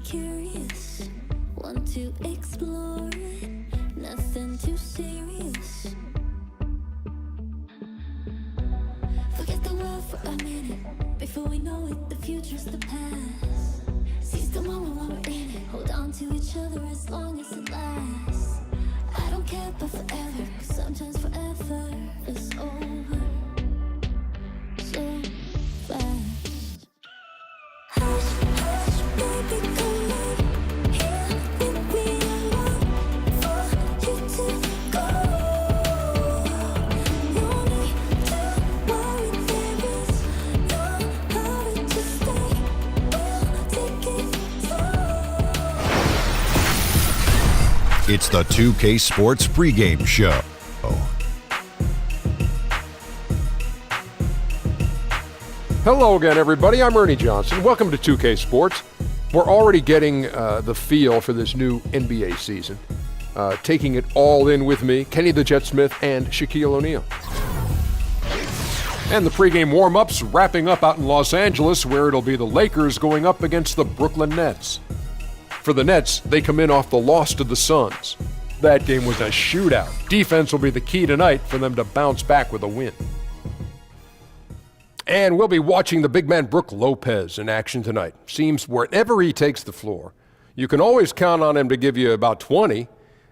curious, want to explore it, nothing too serious. Forget the world for a minute, before we know it, the future's the past. Seize the moment while we're in it, hold on to each other as long as it lasts. I don't care about forever, 'cause sometimes forever is over so fast. Hush, hush, baby, come on, here with me, I want for you to go. No need to worry, there is no hurry to stay, we'll take it slow. It's the 2K Sports pregame show. Hello again, everybody. I'm Ernie Johnson. Welcome to 2K Sports. We're already getting the feel for this new NBA season. Taking it all in with me, Kenny the Jet Smith and Shaquille O'Neal. And the pregame warm-ups wrapping up out in Los Angeles, where it'll be the Lakers going up against the Brooklyn Nets. For the Nets, they come in off the loss to the Suns. That game was a shootout. Defense will be the key tonight for them to bounce back with a win. And we'll be watching the big man Brook Lopez in action tonight. Seems wherever he takes the floor, you can always count on him to give you about 20.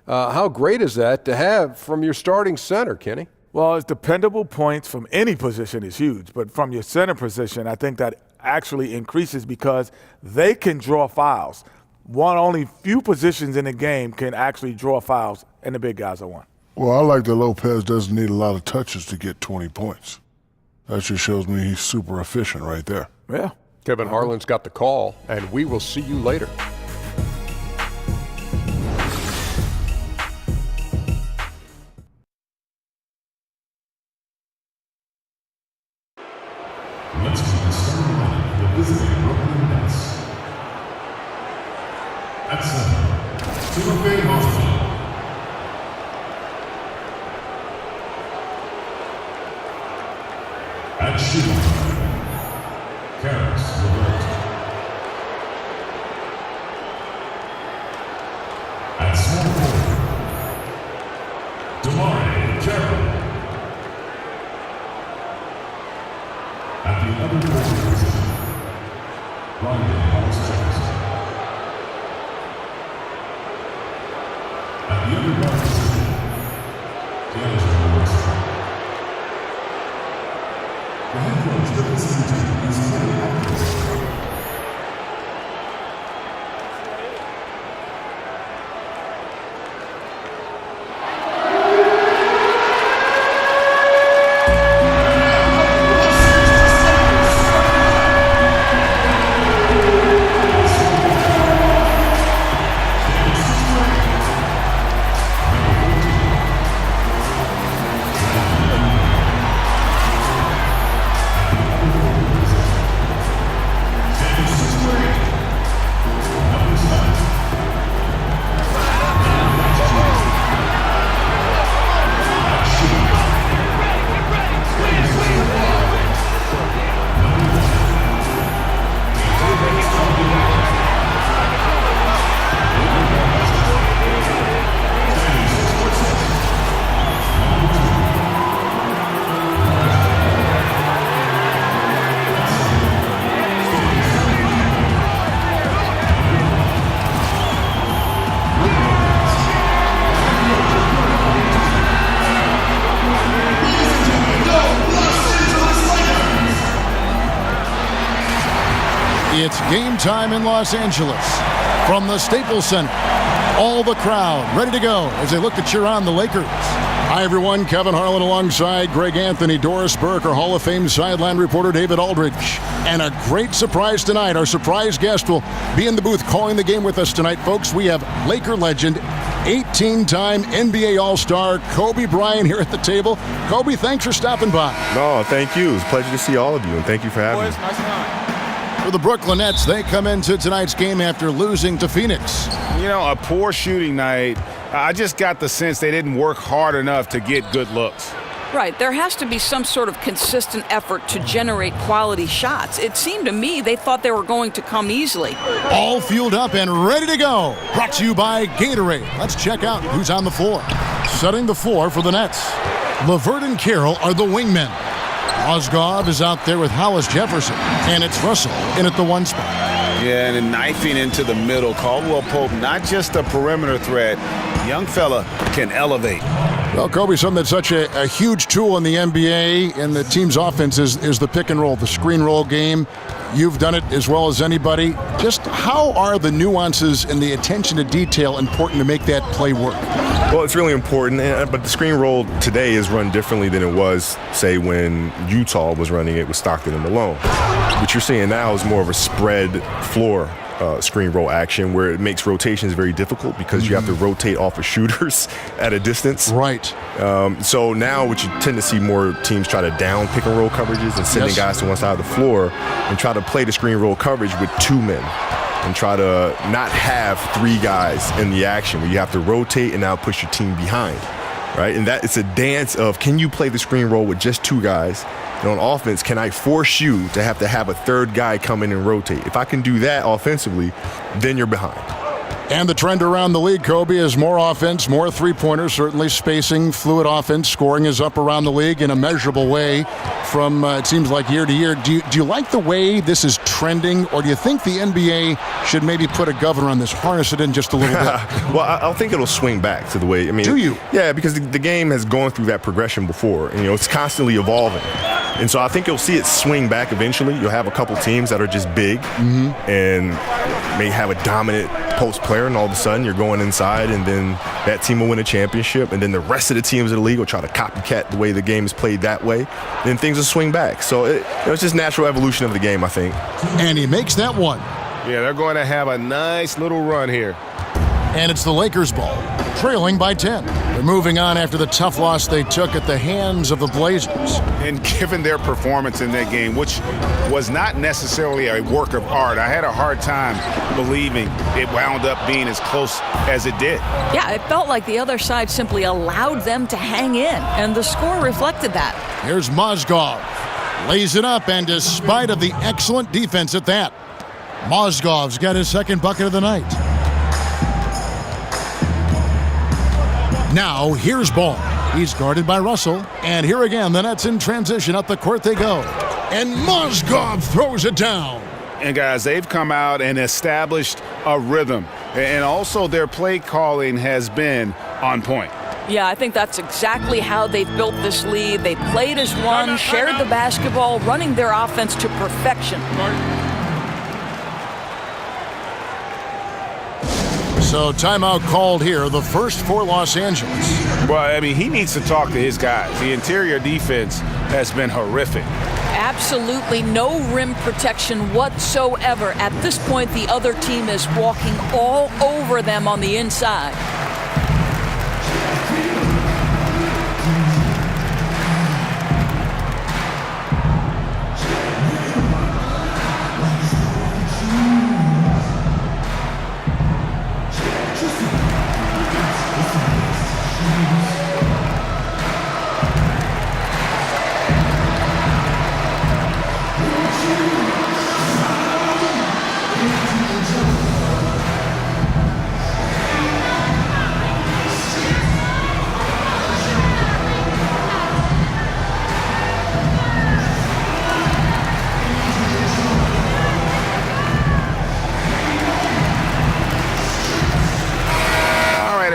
How great is that to have from your starting center, Kenny? Well, it's dependable points from any position is huge, but from your center position, I think that actually increases because they can draw fouls. Only few positions in the game can actually draw fouls, and the big guys are one. Well, I like that Lopez doesn't need a lot of touches to get 20 points. That just shows me he's super efficient right there. Yeah. Kevin Harlan's got the call, and we will see you later. Let's see the starting lineup for the visiting Brooklyn Nets. At center, Timothy Hosmer. At shooting, Caris LeVert. At small forward, Damari Carroll. At the other forward position, Rondé Hollis-Jefferson. At the other guard position, D'Angelo Russell. The head coach of the visiting team is Kenny Hopkins. It's game time in Los Angeles. From the Staples Center, all the crowd ready to go as they look to cheer on the Lakers. Hi, everyone. Kevin Harlan alongside Greg Anthony, Doris Burke, our Hall of Fame sideline reporter David Aldridge. And a great surprise tonight. Our surprise guest will be in the booth calling the game with us tonight, folks. We have Laker legend, 18-time NBA All-Star Kobe Bryant here at the table. Kobe, thanks for stopping by. No, thank you. It's a pleasure to see all of you, and thank you for having me. For the Brooklyn Nets, they come into tonight's game after losing to Phoenix. You know, a poor shooting night. I just got the sense they didn't work hard enough to get good looks. Right. There has to be some sort of consistent effort to generate quality shots. It seemed to me they thought they were going to come easily. All fueled up and ready to go. Brought to you by Gatorade. Let's check out who's on the floor. Setting the floor for the Nets. LeVert and Carroll are the wingmen. Mozgov is out there with Hollis Jefferson. And it's Russell in at the 1 spot. Yeah, and then knifing into the middle. Caldwell Pope, not just a perimeter threat. Young fella can elevate. Well, Kobe, something that's such a huge tool in the NBA and the team's offense is the pick and roll, the screen roll game. You've done it as well as anybody. Just how are the nuances and the attention to detail important to make that play work? Well, it's really important, but the screen roll today is run differently than it was, say, when Utah was running it with Stockton and Malone. What you're seeing now is more of a spread floor screen roll action where it makes rotations very difficult because you have to rotate off of shooters at a distance. Right. So now what you tend to see more teams try to down pick and roll coverages and sending guys to one side of the floor and try to play the screen roll coverage with 2 men and try to not have 3 guys in the action where you have to rotate and now push your team behind. Right? And that it's a dance of, can you play the screen roll with just 2 guys? And on offense, can I force you to have a 3rd guy come in and rotate? If I can do that offensively, then you're behind. And the trend around the league, Kobe, is more offense, more three-pointers, certainly spacing, fluid offense. Scoring is up around the league in a measurable way from, it seems like, year to year. Do you like the way this is trending, or do you think the NBA should maybe put a governor on this, harness it in just a little bit? Well, I think it'll swing back to the way, Do you? Yeah, because the game has gone through that progression before. And, it's constantly evolving. And so I think you'll see it swing back eventually. You'll have a couple teams that are just big and may have a dominant post player, and all of a sudden you're going inside, and then that team will win a championship, and then the rest of the teams in the league will try to copycat the way the game is played that way. Then things will swing back. So it's just natural evolution of the game, I think. And he makes that one. Yeah, they're going to have a nice little run here. And it's the Lakers' ball, trailing by 10. They're moving on after the tough loss they took at the hands of the Blazers. And given their performance in that game, which was not necessarily a work of art, I had a hard time believing it wound up being as close as it did. Yeah, it felt like the other side simply allowed them to hang in, and the score reflected that. Here's Mozgov. Lays it up, and despite of the excellent defense at that, Mozgov's got his 2nd bucket of the night. Now, here's Ball. He's guarded by Russell. And here again, the Nets in transition. Up the court they go. And Mozgov throws it down. And, guys, they've come out and established a rhythm. And also their play calling has been on point. Yeah, I think that's exactly how they've built this lead. They played as one, shared the basketball, running their offense to perfection. So timeout called here, the first for Los Angeles. Well, he needs to talk to his guys. The interior defense has been horrific. Absolutely no rim protection whatsoever. At this point, the other team is walking all over them on the inside.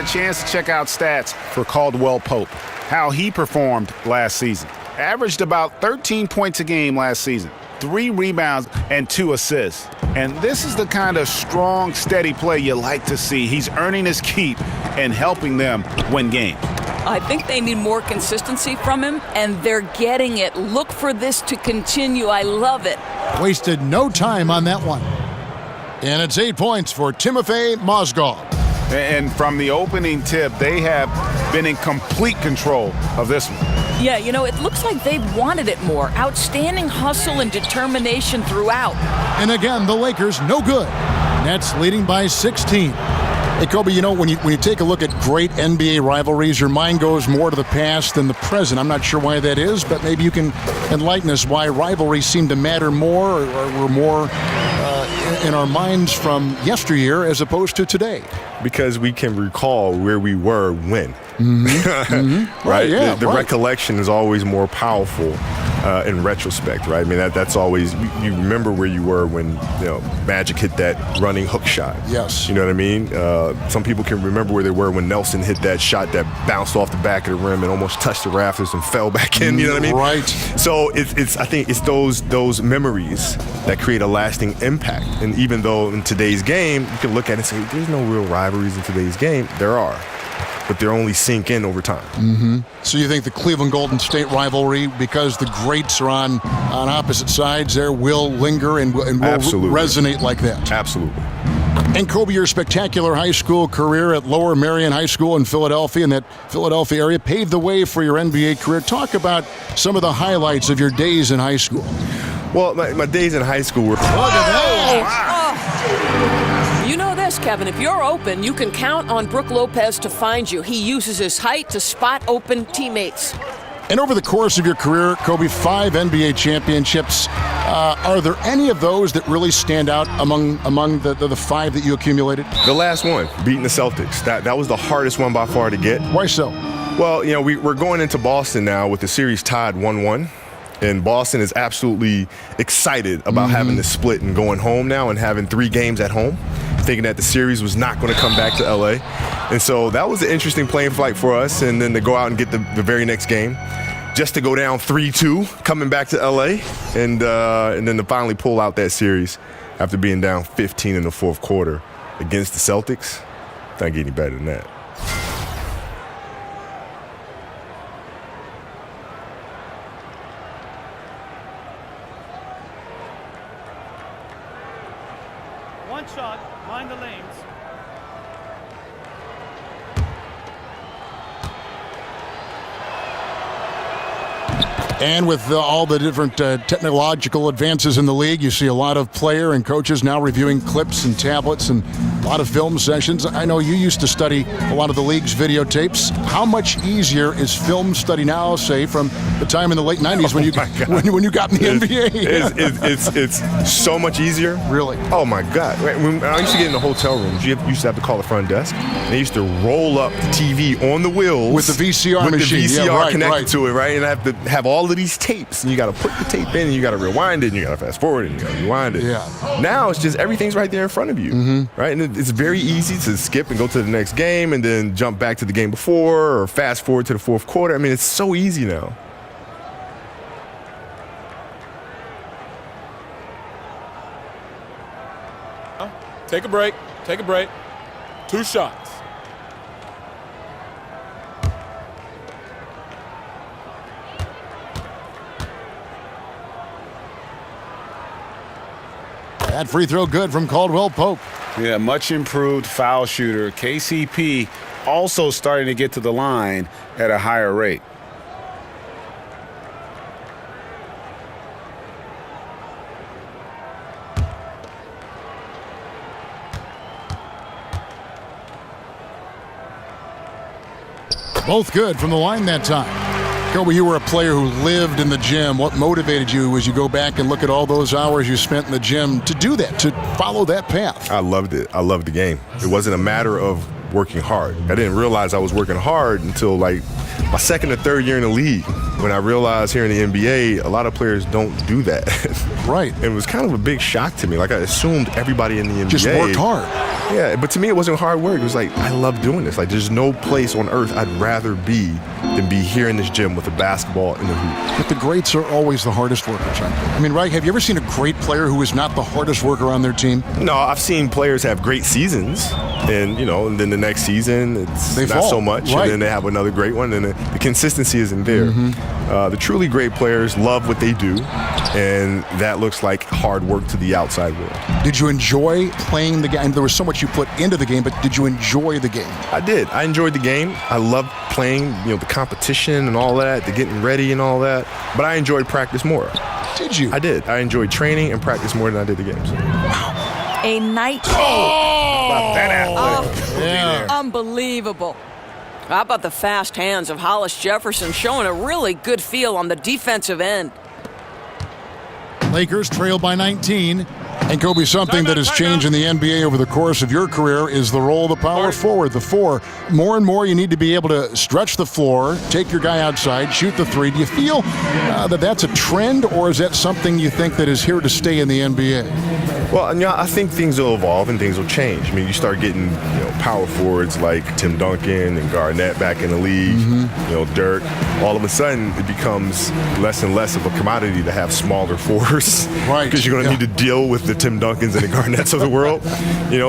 Chance to check out stats for Caldwell Pope, how he performed last season. Averaged about 13 points a game last season, 3 rebounds and 2 assists. And this is the kind of strong, steady play you like to see. He's earning his keep and helping them win games. I think they need more consistency from him, and they're getting it. Look for this to continue. I love it. Wasted no time on that one. And it's 8 points for Timofey Mozgov. And from the opening tip, they have been in complete control of this one. Yeah, it looks like they've wanted it more. Outstanding hustle and determination throughout. And again, the Lakers no good. Nets leading by 16. Hey, Kobe, when you take a look at great NBA rivalries, your mind goes more to the past than the present. I'm not sure why that is, but maybe you can enlighten us why rivalries seem to matter more or were more in our minds from yesteryear as opposed to today. Because we can recall where we were when. Right? Yeah, the recollection is always more powerful in retrospect, right? I mean, that's always, you remember where you were when, Magic hit that running hook shot. Yes. You know what I mean? Some people can remember where they were when Nelson hit that shot that bounced off the back of the rim and almost touched the rafters and fell back in, you know what I mean? Right. So I think it's those memories that create a lasting impact. And even though in today's game, you can look at it and say, there's no real rivalries in today's game, there are. But they're only sink in over time. So you think the Cleveland Golden State rivalry, because the greats are on opposite sides there, will linger and will resonate like that? Absolutely. And Kobe, your spectacular high school career at Lower Merion High School in Philadelphia, in that Philadelphia area, paved the way for your NBA career. Talk about some of the highlights of your days in high school. Well, my days in high school were... Look at that! You know this, Kevin. If you're open, you can count on Brook Lopez to find you. He uses his height to spot open teammates. And over the course of your career, Kobe, 5 NBA championships. Are there any of those that really stand out among the 5 that you accumulated? The last one, beating the Celtics. That was the hardest one by far to get. Why so? Well, we're going into Boston now with the series tied 1-1. And Boston is absolutely excited about having the split and going home now and having 3 games at home, thinking that the series was not going to come back to L.A. And so that was an interesting playing flight for us, and then to go out and get the very next game, just to go down 3-2, coming back to L.A., and then to finally pull out that series after being down 15 in the fourth quarter against the Celtics. Don't get any better than that. One shot, mind the lanes. And with all the different technological advances in the league, you see a lot of player and coaches now reviewing clips and tablets and a lot of film sessions. I know you used to study a lot of the league's videotapes. How much easier is film study now, say, from the time in the late 90s when you got in the NBA? It's so much easier. Really? Oh, my God. When I used to get in the hotel rooms, you used to have to call the front desk. They used to roll up the TV on the wheels. With the VCR machine. With the VCR connected right. to it, right? And I have to have all of these tapes, and you got to put the tape in, and you got to rewind it, and you got to fast forward it, and you got to rewind it. Yeah. Now it's just everything's right there in front of you, right? And it's very easy to skip and go to the next game, and then jump back to the game before, or fast forward to the fourth quarter. I mean, it's so easy now. Take a break. Take a break. 2 shots. That free throw good from Caldwell Pope. Yeah, much improved foul shooter. KCP also starting to get to the line at a higher rate. Both good from the line that time. Kobe, you were a player who lived in the gym. What motivated you as you go back and look at all those hours you spent in the gym to do that, to follow that path? I loved it. I loved the game. It wasn't a matter of working hard. I didn't realize I was working hard until like my second or third year in the league, when I realized here in the NBA, a lot of players don't do that. Right. And it was kind of a big shock to me. Like, I assumed everybody in the NBA just worked hard. Yeah, but to me, it wasn't hard work. It was like, I love doing this. Like, there's no place on earth I'd rather be than be here in this gym with a basketball in the hoop. But the greats are always the hardest workers. I mean, right? Have you ever seen a great player who is not the hardest worker on their team? No, I've seen players have great seasons, and and then the next season it's they not fall. so much, right. And then they have another great one, and the consistency isn't there. The truly great players love what they do, and that looks like hard work to the outside world. Did you enjoy playing the game? There was so much you put into the game, but did you enjoy the game? I did. I enjoyed the game. I loved playing, the competition and all that, the getting ready and all that. But I enjoyed practice more. Did you? I did. I enjoyed training and practice more than I did the games. Wow. A night. Unbelievable. How about the fast hands of Hollis Jefferson showing a really good feel on the defensive end? Lakers trail by 19. And Kobe, something that has changed in the NBA over the course of your career is the role of the power forward, the four. More and more you need to be able to stretch the floor, take your guy outside, shoot the three. Do you feel that that's a trend, or is that something you think that is here to stay in the NBA? Well, I think things will evolve and things will change. I mean, you start getting power forwards like Tim Duncan and Garnett back in the league, Dirk. All of a sudden, it becomes less and less of a commodity to have smaller forwards. Right. Because you're going to need to deal with the Tim Duncans and the Garnetts of the world.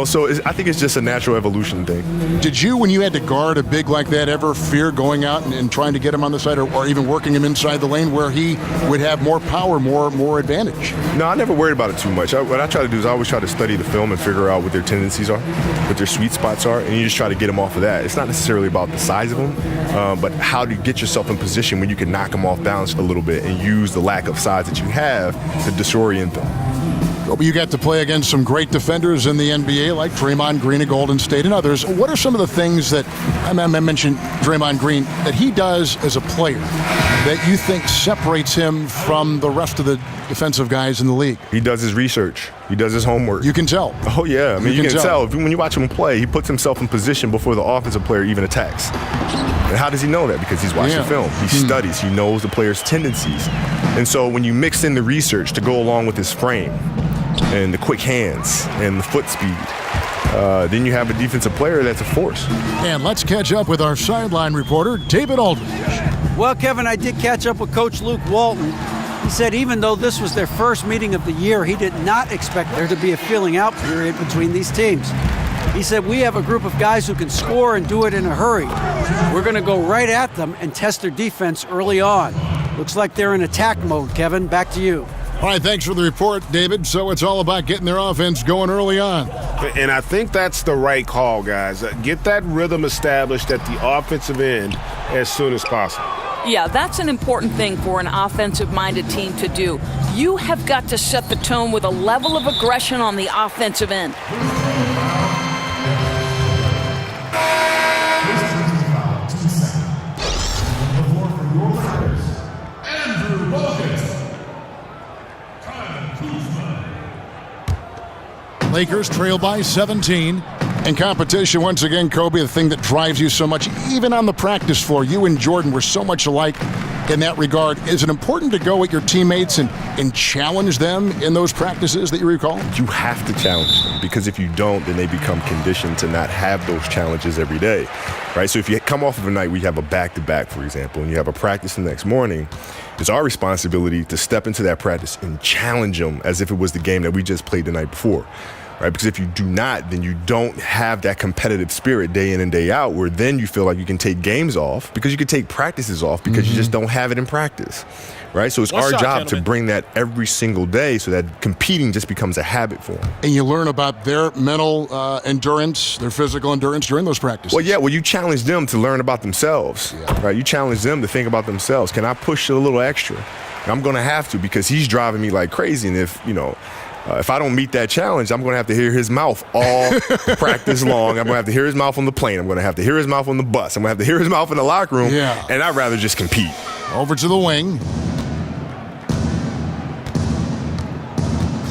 So I think it's just a natural evolution thing. Did you, when you had to guard a big like that, ever fear going out and trying to get him on the side or even working him inside the lane where he would have more power, more advantage? No, I never worried about it too much. What I try to do is I always try to study the film and figure out what their tendencies are, what their sweet spots are, and you just try to get them off of that. It's not necessarily about the size of them, but how to get yourself in position when you can knock them off balance a little bit and use the lack of size that you have to disorient them. You got to play against some great defenders in the NBA like Draymond Green of Golden State and others. What are some of the things that, I mentioned Draymond Green, that he does as a player that you think separates him from the rest of the defensive guys in the league? He does his research. He does his homework. You can tell. Oh, yeah. I mean, you can tell. When you watch him play, he puts himself in position before the offensive player even attacks. And how does he know that? Because he's watching film. He studies. He knows the player's tendencies. And so when you mix in the research to go along with his frame and the quick hands and the foot speed, then you have a defensive player that's a force. And let's catch up with our sideline reporter, David Aldridge. Well, Kevin, I did catch up with Coach Luke Walton. He said even though this was their first meeting of the year, he did not expect there to be a feeling out period between these teams. He said, we have a group of guys who can score and do it in a hurry. We're going to go right at them and test their defense early on. Looks like they're in attack mode, Kevin. Back to you. All right, thanks for the report, David. So it's all about getting their offense going early on. And I think that's the right call, guys. Get that rhythm established at the offensive end as soon as possible. Yeah, that's an important thing for an offensive-minded team to do. You have got to set the tone with a level of aggression on the offensive end. Lakers trail by 17. And competition, once again, Kobe, the thing that drives you so much, even on the practice floor. You and Jordan were so much alike in that regard. Is it important to go with your teammates and challenge them in those practices that you recall? You have to challenge them, because if you don't, then they become conditioned to not have those challenges every day, right? So if you come off of a night where you have a back-to-back, for example, and you have a practice the next morning, it's our responsibility to step into that practice and challenge them as if it was the game that we just played the night before. Right? Because if you do not, then you don't have that competitive spirit day in and day out, where then you feel like you can take games off because you can take practices off because you just don't have it in practice. Right? So it's our job to bring that every single day so that competing just becomes a habit for them. And you learn about their mental endurance, their physical endurance during those practices. Well, you challenge them to learn about themselves. Right? You challenge them to think about themselves. Can I push a little extra? And I'm going to have to, because he's driving me like crazy. And if I don't meet that challenge, I'm going to have to hear his mouth all practice long. I'm going to have to hear his mouth on the plane. I'm going to have to hear his mouth on the bus. I'm going to have to hear his mouth in the locker room. Yeah. And I'd rather just compete. Over to the wing.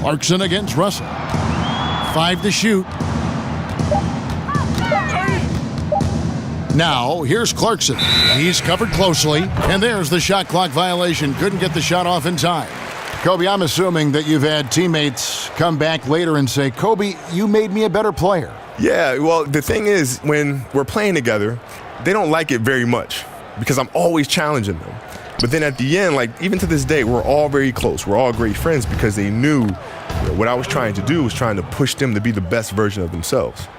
Clarkson against Russell. 5 to shoot. Now, here's Clarkson. He's covered closely. And there's the shot clock violation. Couldn't get the shot off in time. Kobe, I'm assuming that you've had teammates come back later and say, Kobe, you made me a better player. Yeah, well, the thing is, when we're playing together, they don't like it very much because I'm always challenging them. But then at the end, even to this day, we're all very close. We're all great friends because they knew what I was trying to do was trying to push them to be the best version of themselves.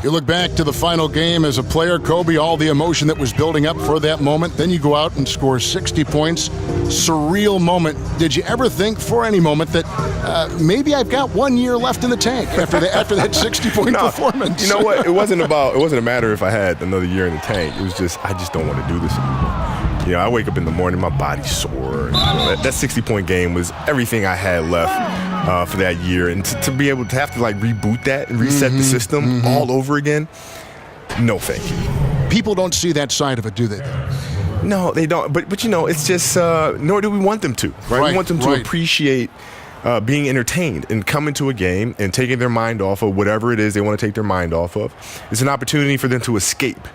You look back to the final game as a player, Kobe, all the emotion that was building up for that moment. Then you go out and score 60 points. Surreal moment. Did you ever think for any moment that maybe I've got 1 year left in the tank after that 60-point performance? You know what? It wasn't a matter if I had another year in the tank. It was just, I just don't want to do this anymore. I wake up in the morning, my body's sore. That 60-point game was everything I had left. for that year. And to be able to have to like reboot that and reset the system all over again, no thank you. People don't see that side of it, do they? No, they don't. But you know, it's just nor do we want them to. Right? We want them to appreciate being entertained and coming to a game and taking their mind off of whatever it is they want to take their mind off of. It's an opportunity for them to escape,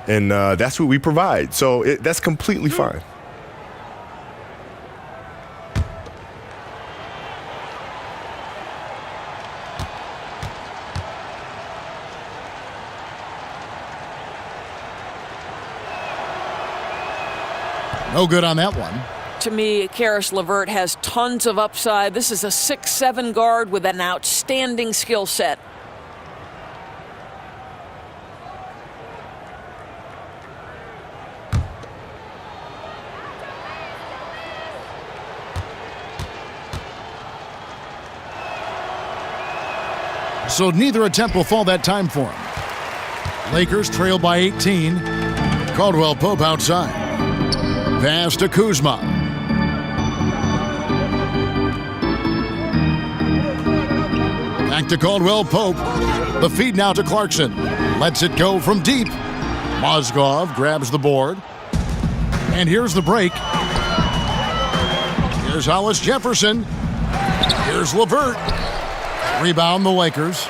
and that's what we provide. So that's completely fine. No good on that one. To me, Karis LeVert has tons of upside. This is a 6'7" guard with an outstanding skill set. So neither attempt will fall that time for him. Lakers trail by 18. Caldwell Pope outside. Pass to Kuzma. Back to Caldwell Pope. The feed now to Clarkson. Lets it go from deep. Mozgov grabs the board. And here's the break. Here's Hollis Jefferson. Here's LeVert. Rebound the Lakers.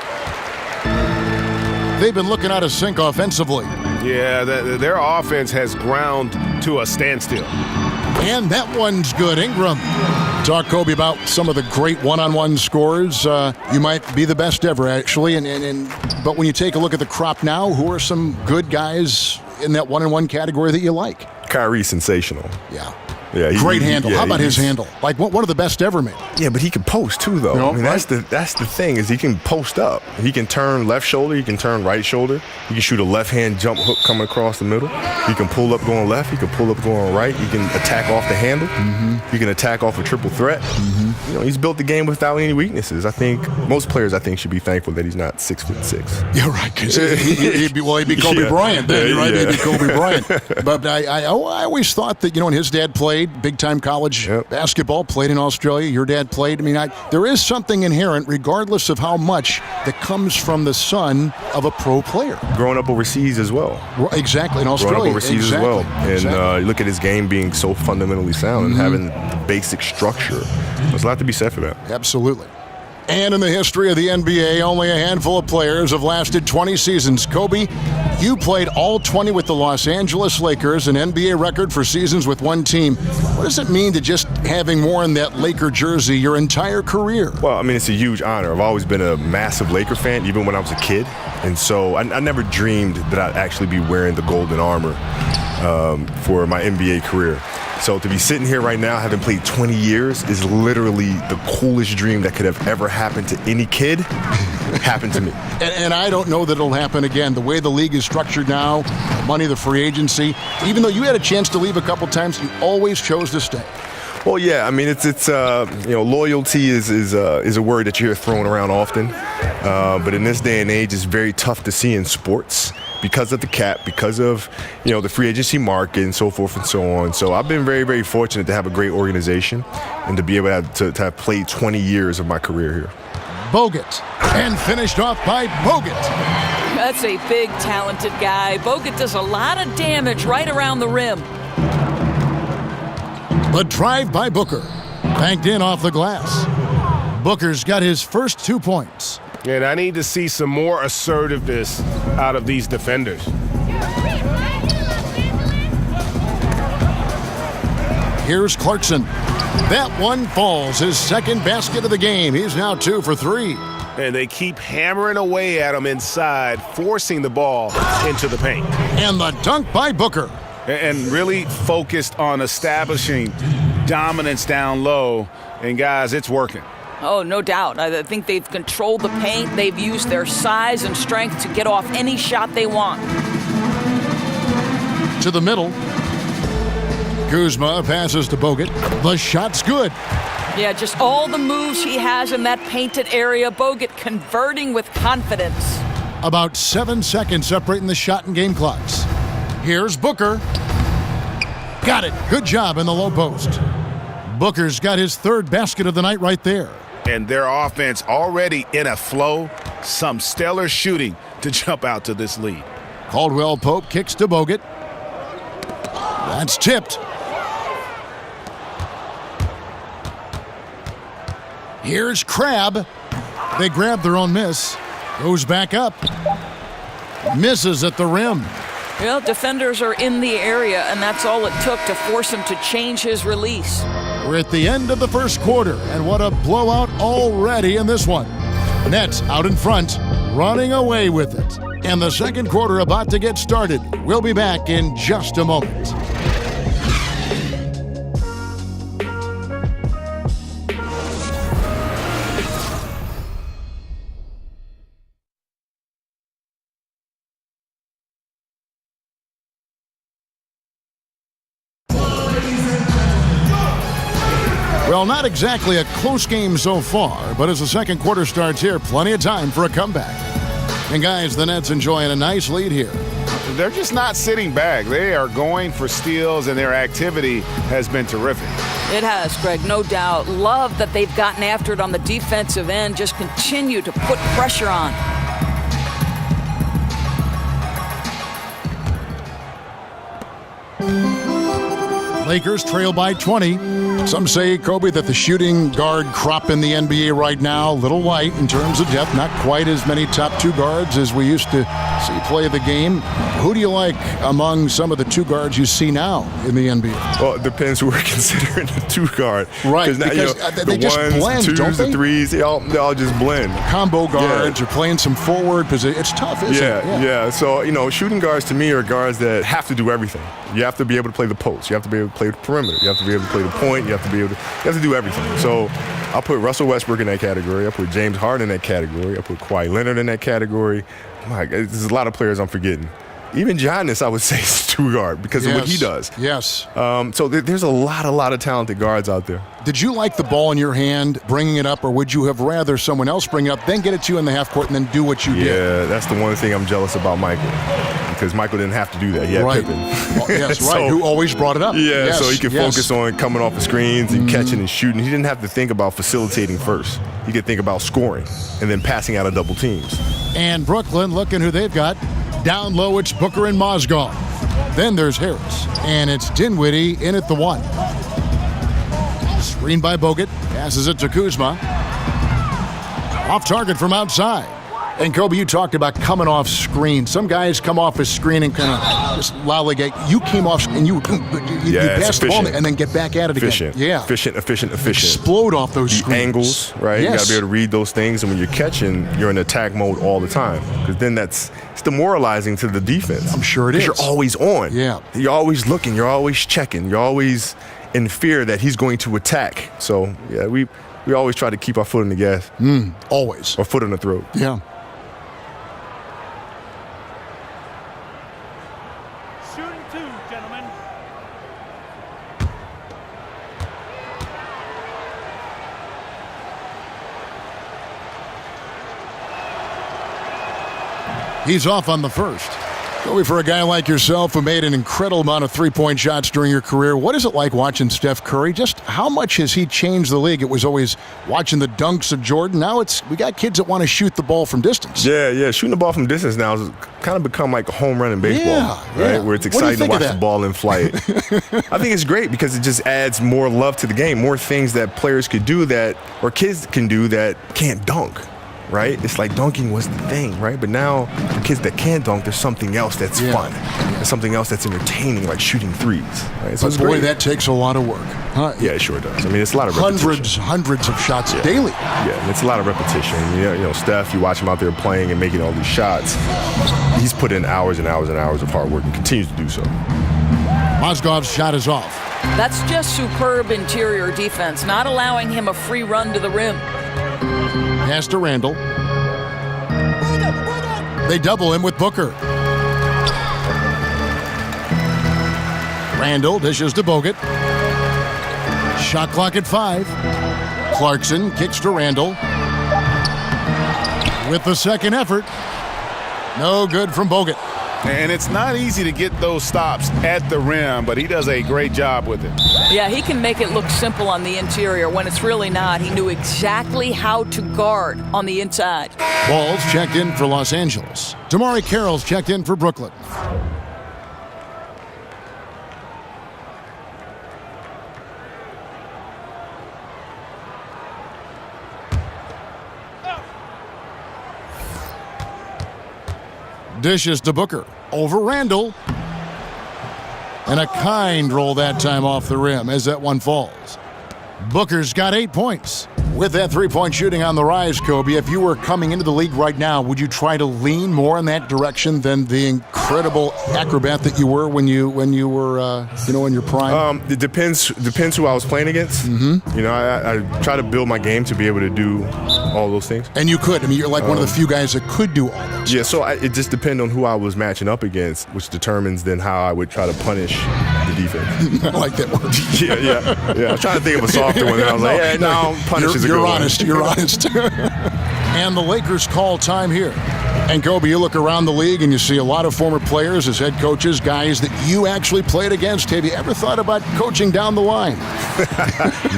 They've been looking out of sync offensively. Yeah, their offense has ground to a standstill. And that one's good. Ingram. Talk, Kobe, about some of the great one-on-one scores. You might be the best ever, actually. But when you take a look at the crop now, who are some good guys in that one-on-one category that you like? Kyrie, sensational. Yeah. Yeah, great handle. How about his handle? Like one of the best ever made. Yeah, but he can post too, though. No, I mean, that's the thing is he can post up. He can turn left shoulder. He can turn right shoulder. He can shoot a left-hand jump hook coming across the middle. He can pull up going left. He can pull up going right. He can attack off the handle. He can attack off a triple threat. You know, he's built the game without any weaknesses. I think most players, should be thankful that he's not 6'6". You're right, because he'd be Kobe Bryant then, right? He'd be Kobe Bryant. But I always thought that, and his dad played big-time college basketball, played in Australia. Your dad played. I mean, there is something inherent, regardless of how much, that comes from the son of a pro player. Growing up overseas as well. Exactly, in Australia. Growing up overseas as well. And look at his game being so fundamentally sound and having the basic structure. There's a lot to be said for that. Absolutely. And in the history of the NBA, only a handful of players have lasted 20 seasons. Kobe, you played all 20 with the Los Angeles Lakers, an NBA record for seasons with one team. What does it mean to just having worn that Laker jersey your entire career? Well, I mean, it's a huge honor. I've always been a massive Laker fan, even when I was a kid. And so I never dreamed that I'd actually be wearing the golden armor for my NBA career. So to be sitting here right now, having played 20 years, is literally the coolest dream that could have ever happened to any kid. Happened to me. And I don't know that it'll happen again. The way the league is structured now, money, the free agency, even though you had a chance to leave a couple times, you always chose to stay. Well, yeah. I mean, it's loyalty is a word that you hear thrown around often, but in this day and age, it's very tough to see in sports because of the cap, because of the free agency market and so forth and so on. So I've been very, very fortunate to have a great organization and to be able to have played 20 years of my career here. Bogut, and finished off by Bogut. That's a big, talented guy. Bogut does a lot of damage right around the rim. The drive by Booker. Banked in off the glass. Booker's got his first 2 points. And I need to see some more assertiveness out of these defenders. Here's Clarkson. That one falls. His second basket of the game. He's now 2 for 3. And they keep hammering away at him inside, forcing the ball into the paint. And the dunk by Booker. And really focused on establishing dominance down low. And guys, it's working. Oh, no doubt. I think they've controlled the paint. They've used their size and strength to get off any shot they want. To the middle. Kuzma passes to Bogut. The shot's good. Yeah, just all the moves he has in that painted area. Bogut converting with confidence. About 7 seconds separating the shot and game clocks. Here's Booker. Got it. Good job in the low post. Booker's got his third basket of the night right there. and their offense already in a flow. Some stellar shooting to jump out to this lead. Caldwell Pope kicks to Bogut. That's tipped. Here's Crabbe. They grab their own miss. Goes back up. Misses at the rim. Well, defenders are in the area, and that's all it took to force him to change his release. We're at the end of the first quarter, and what a blowout already in this one. Nets out in front, running away with it. And the second quarter about to get started. We'll be back in just a moment. Well, not exactly a close game so far, but as the second quarter starts here, plenty of time for a comeback. And guys, the Nets enjoying a nice lead here. They're just not sitting back. They are going for steals, and their activity has been terrific. It has, Greg, no doubt. Love that they've gotten after it on the defensive end. Just continue to put pressure on. Lakers trail by 20. Some say, Kobe, that the shooting guard crop in the NBA right now, a little light in terms of depth, not quite as many top two guards as we used to see play the game. Who do you like among some of the two guards you see now in the NBA? Well, it depends who we're considering a two guard. Right, now, because they just blend, twos, don't they? The threes, they all just blend. Combo guards are playing some forward position. It's tough, isn't it? Yeah. So, shooting guards to me are guards that have to do everything. You have to be able to play the post. You have to be able to play the perimeter. You have to be able to play the point. You have to do everything. So I'll put Russell Westbrook in that category. I'll put James Harden in that category. I'll put Kawhi Leonard in that category. My God, there's a lot of players I'm forgetting. Even Giannis, I would say, is two guard because of what he does. Yes. So there's a lot of talented guards out there. Did you like the ball in your hand, bringing it up, or would you have rather someone else bring it up, then get it to you in the half court, and then do what you did? Yeah, that's the one thing I'm jealous about Michael, because Michael didn't have to do that. He had Pippen. Well, yes, right. Who always brought it up. Yeah, so he could focus on coming off the screens and catching and shooting. He didn't have to think about facilitating first. He could think about scoring and then passing out of double teams. And Brooklyn, looking who they've got. Down low, it's Booker and Mozgov. Then there's Harris, and it's Dinwiddie in at the one. Screen by Bogut, passes it to Kuzma. Off target from outside. And Kobe, you talked about coming off screen. Some guys come off a screen and kind of just lollygag. You came off and you pass the ball and then get back at it again. Yeah. Efficient. Explode off those screens. Angles, right? Yes. You got to be able to read those things. And when you're catching, you're in attack mode all the time. Because then it's demoralizing to the defense. I'm sure it is. Because you're always on. Yeah. You're always looking. You're always checking. You're always in fear that he's going to attack. So, yeah, we always try to keep our foot on the gas. Always. Or foot on the throat. Yeah. He's off on the first. Kobe, for a guy like yourself who made an incredible amount of three-point shots during your career, what is it like watching Steph Curry? Just how much has he changed the league? It was always watching the dunks of Jordan. Now we got kids that want to shoot the ball from distance. Yeah. Shooting the ball from distance now has kind of become like a home run in baseball, right? Where it's exciting to watch the ball in flight. I think it's great because it just adds more love to the game, more things that players could do or kids can do that can't dunk. Right? It's like dunking was the thing, right? But now the kids that can dunk, there's something else that's fun. There's something else that's entertaining, like shooting threes. Right? So but boy, that takes a lot of work. Huh? Yeah, it sure does. I mean, it's a lot of repetition. Hundreds of shots daily. Yeah, and it's a lot of repetition. Steph, you watch him out there playing and making all these shots. He's put in hours and hours and hours of hard work and continues to do so. Mozgov's shot is off. That's just superb interior defense, not allowing him a free run to the rim. Pass to Randall. They double him with Booker. Randall dishes to Bogut. Shot clock at 5. Clarkson kicks to Randall. With the second effort. No good from Bogut. And it's not easy to get those stops at the rim, but he does a great job with it. Yeah, he can make it look simple on the interior when it's really not. He knew exactly how to guard on the inside. Walls checked in for Los Angeles. Damari Carroll's checked in for Brooklyn. Dishes to Booker. Over Randall. And a kind roll that time off the rim as that one falls. Booker's got 8 points. With that three-point shooting on the rise, Kobe, if you were coming into the league right now, would you try to lean more in that direction than the incredible acrobat that you were when you were in your prime? It depends who I was playing against. Mm-hmm. You know, I try to build my game to be able to do all those things. And you could. I mean, you're like one of the few guys that could do all those. Yeah, so it just depends on who I was matching up against, which determines then how I would try to punish the defense. I like that word. Yeah. I was trying to think of a softer one. And I was like, no, punish is a good one. You're honest. And the Lakers call time here. And Kobe, you look around the league and you see a lot of former players as head coaches, guys that you actually played against. Have you ever thought about coaching down the line?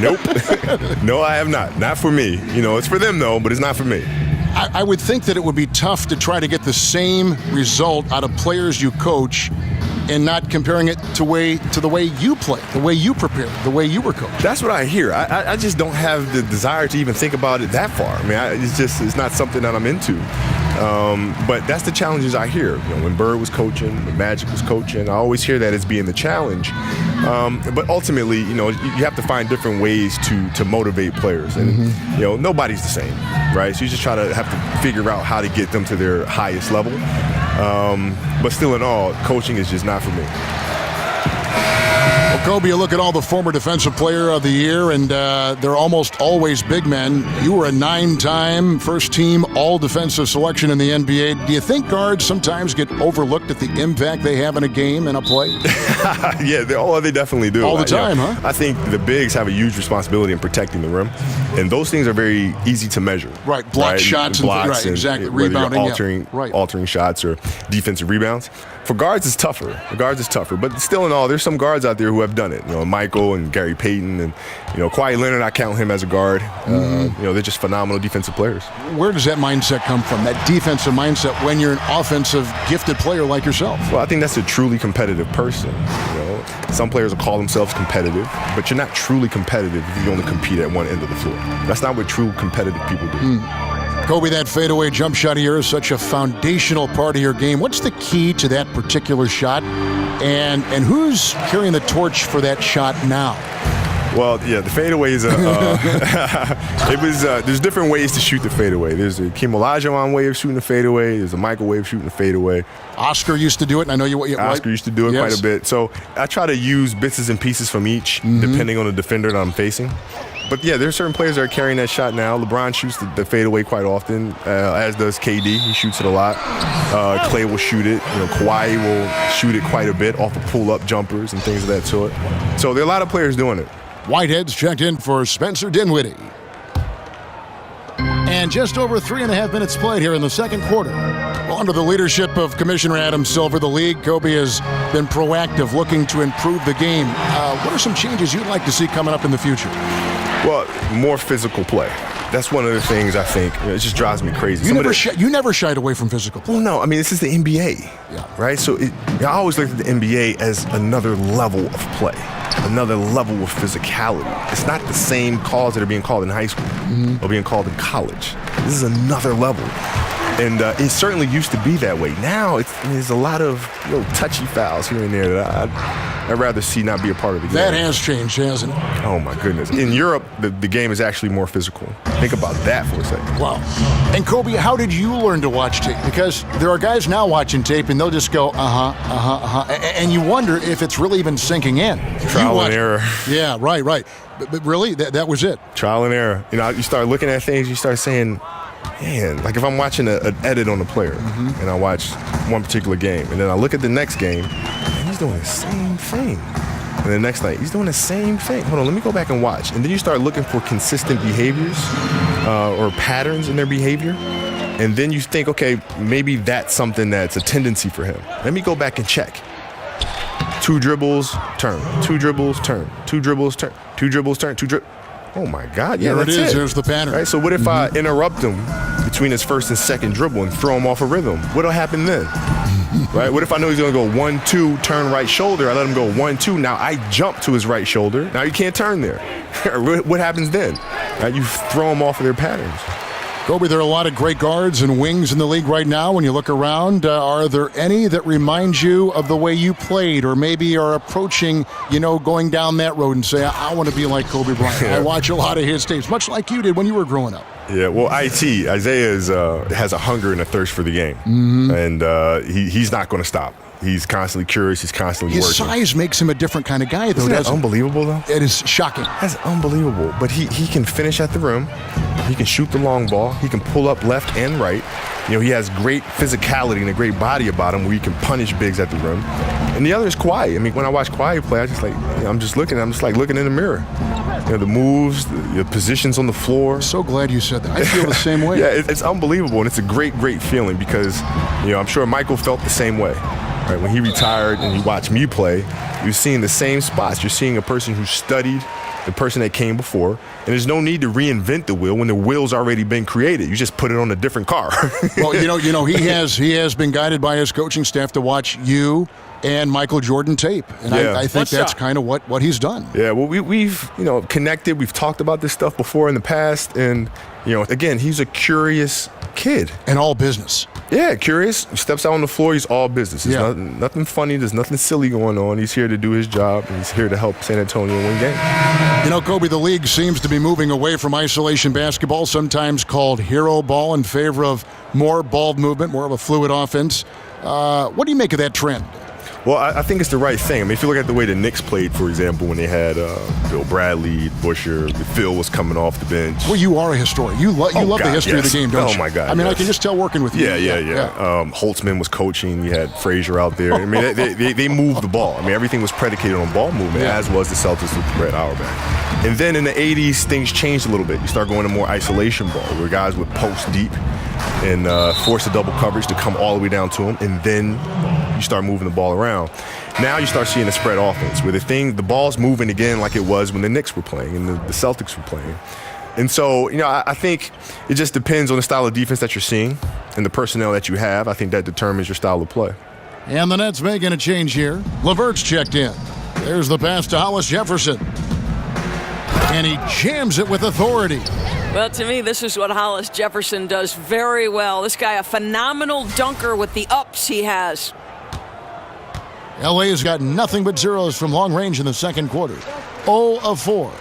Nope. No, I have not. Not for me. You know, it's for them though, but it's not for me. I would think that it would be tough to try to get the same result out of players you coach and not comparing it to the way you played, the way you prepared, the way you were coached. That's what I hear. I just don't have the desire to even think about it that far. I mean, it's not something that I'm into. But that's the challenges I hear. You know, when Bird was coaching, when Magic was coaching, I always hear that as being the challenge. But ultimately, you know, you have to find different ways to motivate players. And, you know, nobody's the same, right? So you just try to have to figure out how to get them to their highest level. But still in all, coaching is just not for me. Well, Kobe, you look at all the former Defensive Player of the Year, and they're almost always big men. You were a 9-time first-team all-defensive selection in the NBA. Do you think guards sometimes get overlooked at the impact they have in a game and a play? Yeah, they definitely do. All the time, huh? I think the bigs have a huge responsibility in protecting the rim, and those things are very easy to measure. Right, block shots and blocks, right, exactly. Whether Rebounding, you're altering shots or defensive rebounds. For guards, it's tougher. But still in all, there's some guards out there who have done it. You know, Michael and Gary Payton and, you know, Kawhi Leonard, I count him as a guard. You know, they're just phenomenal defensive players. Where does that mindset come from, that defensive mindset, when you're an offensive gifted player like yourself? Well, I think that's a truly competitive person. You know, some players will call themselves competitive, but you're not truly competitive if you only compete at one end of the floor. That's not what true competitive people do. Kobe, that fadeaway jump shot of yours is such a foundational part of your game. What's the key to that particular shot? And who's carrying the torch for that shot now? Well, yeah, the fadeaway is there's different ways to shoot the fadeaway. There's a Hakeem Olajuwon way of shooting the fadeaway. There's a Michael way of shooting the fadeaway. Oscar used to do it, and I know you. Oscar used to do it quite a bit. So I try to use bits and pieces from each, depending on the defender that I'm facing. But yeah, there's certain players that are carrying that shot now. LeBron shoots the fadeaway quite often, as does KD. He shoots it a lot. Clay will shoot it. You know, Kawhi will shoot it quite a bit off of pull-up jumpers and things of that sort. So there are a lot of players doing it. Whitehead's checked in for Spencer Dinwiddie. And just over 3.5 minutes played here in the second quarter. Well, under the leadership of Commissioner Adam Silver, the league, Kobe, has been proactive, looking to improve the game. What are some changes you'd like to see coming up in the future? Well, more physical play. That's one of the things I think, it just drives me crazy. You never shied away from physical play. Well, no. I mean, this is the NBA, right? So I always looked at the NBA as another level of play, another level of physicality. It's not the same calls that are being called in high school or being called in college. This is another level. And it certainly used to be that way. Now there's a lot of touchy fouls here and there that I'd rather see not be a part of the game. That has changed, hasn't it? Oh, my goodness. In Europe, the game is actually more physical. Think about that for a second. Wow. And Kobe, how did you learn to watch tape? Because there are guys now watching tape and they'll just go, and you wonder if it's really even sinking in. Trial and error. Yeah, right. But really, that was it. Trial and error. You know, you start looking at things, you start saying, man, like if I'm watching an edit on a player and I watch one particular game and then I look at the next game and he's doing the same thing. And the next night, he's doing the same thing. Hold on, let me go back and watch. And then you start looking for consistent behaviors or patterns in their behavior. And then you think, okay, maybe that's something that's a tendency for him. Let me go back and check. 2 dribbles, turn. 2 dribbles, turn. 2 dribbles, turn. 2 dribbles, turn. 2 dribbles. Oh my God! Yeah, there that's it is. it. There's the pattern. Right. So what if I interrupt him between his first and second dribble and throw him off a rhythm? What'll happen then? Right. What if I know he's going to go 1-2, turn right shoulder? I let him go 1-2. Now I jump to his right shoulder. Now you can't turn there. What happens then? Right. You throw him off of their patterns. Kobe, there are a lot of great guards and wings in the league right now. When you look around, are there any that remind you of the way you played, or maybe are approaching, going down that road and say, I want to be like Kobe Bryant? I watch a lot of his tapes, much like you did when you were growing up. Yeah, well, Isaiah has a hunger and a thirst for the game, and he's not going to stop. He's constantly curious. He's constantly His working. size makes him a different kind of guy, though. Isn't that doesn't unbelievable, though? It is shocking. That's unbelievable. But he can finish at the rim. He can shoot the long ball. He can pull up left and right. He has great physicality and a great body about him where he can punish bigs at the rim. And the other is Kawhi. I mean, when I watch Kawhi play, I'm just looking in the mirror. The moves, the positions on the floor. So glad you said that. I feel the same way. Yeah, it's unbelievable, and it's a great, great feeling because, I'm sure Michael felt the same way. Right, when he retired and he watched me play, you're seeing the same spots. You're seeing a person who studied the person that came before, and there's no need to reinvent the wheel when the wheel's already been created. You just put it on a different car. Well, he has been guided by his coaching staff to watch you and Michael Jordan tape, and I think that's kind of what he's done. Yeah, well, we've connected. We've talked about this stuff before in the past, and again, he's a curious kid and all business. Yeah, curious. He steps out on the floor. He's all business. There's nothing funny. There's nothing silly going on. He's here to do his job, and he's here to help San Antonio win games. Kobe, the league seems to be moving away from isolation basketball, sometimes called hero ball, in favor of more ball movement, more of a fluid offense. What do you make of that trend? Well, I think it's the right thing. I mean, if you look at the way the Knicks played, for example, when they had Bill Bradley, Busher, Phil was coming off the bench. Well, you are a historian. You love the history of the game, don't you? Oh, my God. I mean, I can just tell working with you. Yeah. Holtzman was coaching. You had Frazier out there. I mean, they moved the ball. I mean, everything was predicated on ball movement, as was the Celtics with Brett Auerbach. And then in the 80s, things changed a little bit. You start going to more isolation ball, where guys would post deep and force a double coverage to come all the way down to him, and then you start moving the ball around. Now you start seeing a spread offense where the ball's moving again like it was when the Knicks were playing and the Celtics were playing. And so, I think it just depends on the style of defense that you're seeing and the personnel that you have. I think that determines your style of play. And the Nets making a change here. LeVert's checked in. There's the pass to Hollis Jefferson. And he jams it with authority. Well, to me, this is what Hollis Jefferson does very well. This guy, a phenomenal dunker with the ups he has. LA has got nothing but zeros from long range in the second quarter. 0 of 4.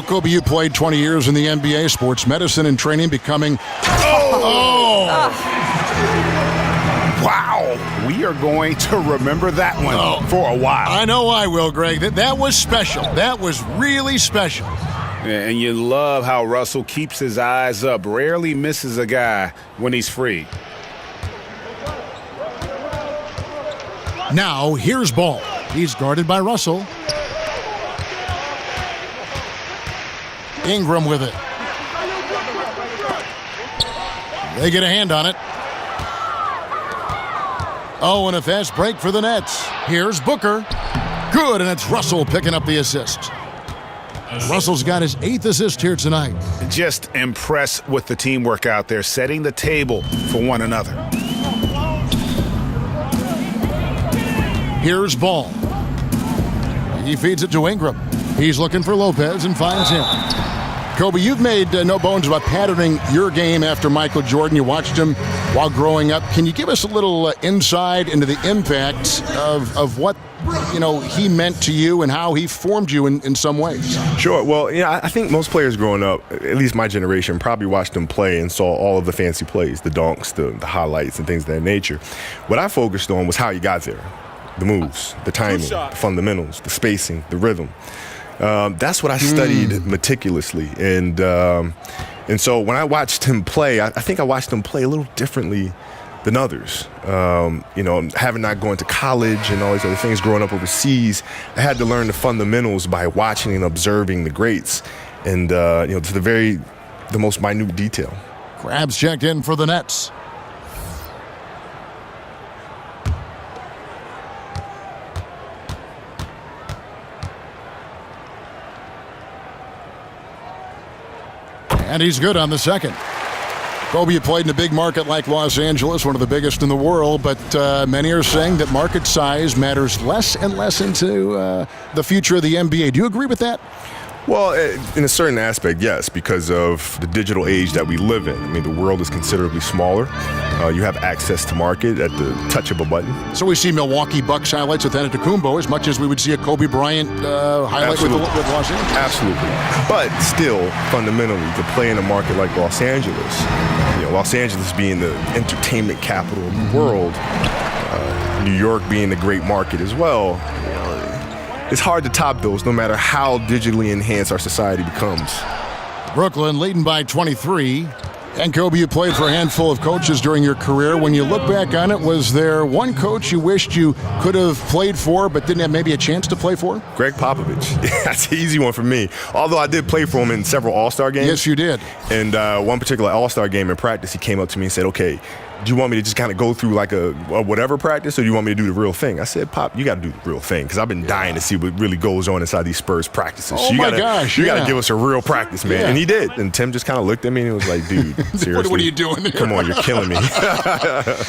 Kobe, you played 20 years in the NBA, sports medicine and training, becoming... Wow. We are going to remember that one for a while. I know I will, Greg. That was special. That was really special. And you love how Russell keeps his eyes up, rarely misses a guy when he's free. Now, here's Ball. He's guarded by Russell. Ingram with it. They get a hand on it. Oh, and a fast break for the Nets. Here's Booker. Good, and it's Russell picking up the assist. Russell's got his 8th assist here tonight. Just impressed with the teamwork out there, setting the table for one another. Here's Ball. He feeds it to Ingram. He's looking for Lopez and finds him. Kobe, you've made no bones about patterning your game after Michael Jordan. You watched him while growing up. Can you give us a little insight into the impact of what he meant to you and how he formed you in some ways? Sure. Well, I think most players growing up, at least my generation, probably watched him play and saw all of the fancy plays, the dunks, the highlights, and things of that nature. What I focused on was how he got there. The moves, the timing, the fundamentals, the spacing, the rhythm. That's what I studied meticulously. And so when I watched him play, I think I watched him play a little differently than others. Having not going to college and all these other things, growing up overseas, I had to learn the fundamentals by watching and observing the greats and, to the most minute detail. Crabs checked in for the Nets. And he's good on the second. Kobe, you played in a big market like Los Angeles, one of the biggest in the world, but many are saying that market size matters less and less into the future of the NBA. Do you agree with that? Well, in a certain aspect, yes, because of the digital age that we live in. I mean, the world is considerably smaller. You have access to market at the touch of a button. So we see Milwaukee Bucks highlights with Antetokounmpo as much as we would see a Kobe Bryant highlight with Los Angeles. Absolutely. But still, fundamentally, to play in a market like Los Angeles, Los Angeles being the entertainment capital of the world, New York being a great market as well, it's hard to top those no matter how digitally enhanced our society becomes. Brooklyn leading by 23. And Kobe, you played for a handful of coaches during your career. When you look back on it, was there one coach you wished you could have played for but didn't have maybe a chance to play for? Greg Popovich. That's an easy one for me. Although I did play for him in several All-Star games. Yes, you did. And one particular All-Star game in practice, he came up to me and said, okay, do you want me to just kind of go through like a whatever practice, or do you want me to do the real thing? I said, Pop, you got to do the real thing, because I've been dying to see what really goes on inside these Spurs practices. Oh, you my gotta, gosh. You got to give us a real practice, man. Yeah. And he did. And Tim just kind of looked at me and he was like, dude, seriously. What are you doing here? Come on, you're killing me.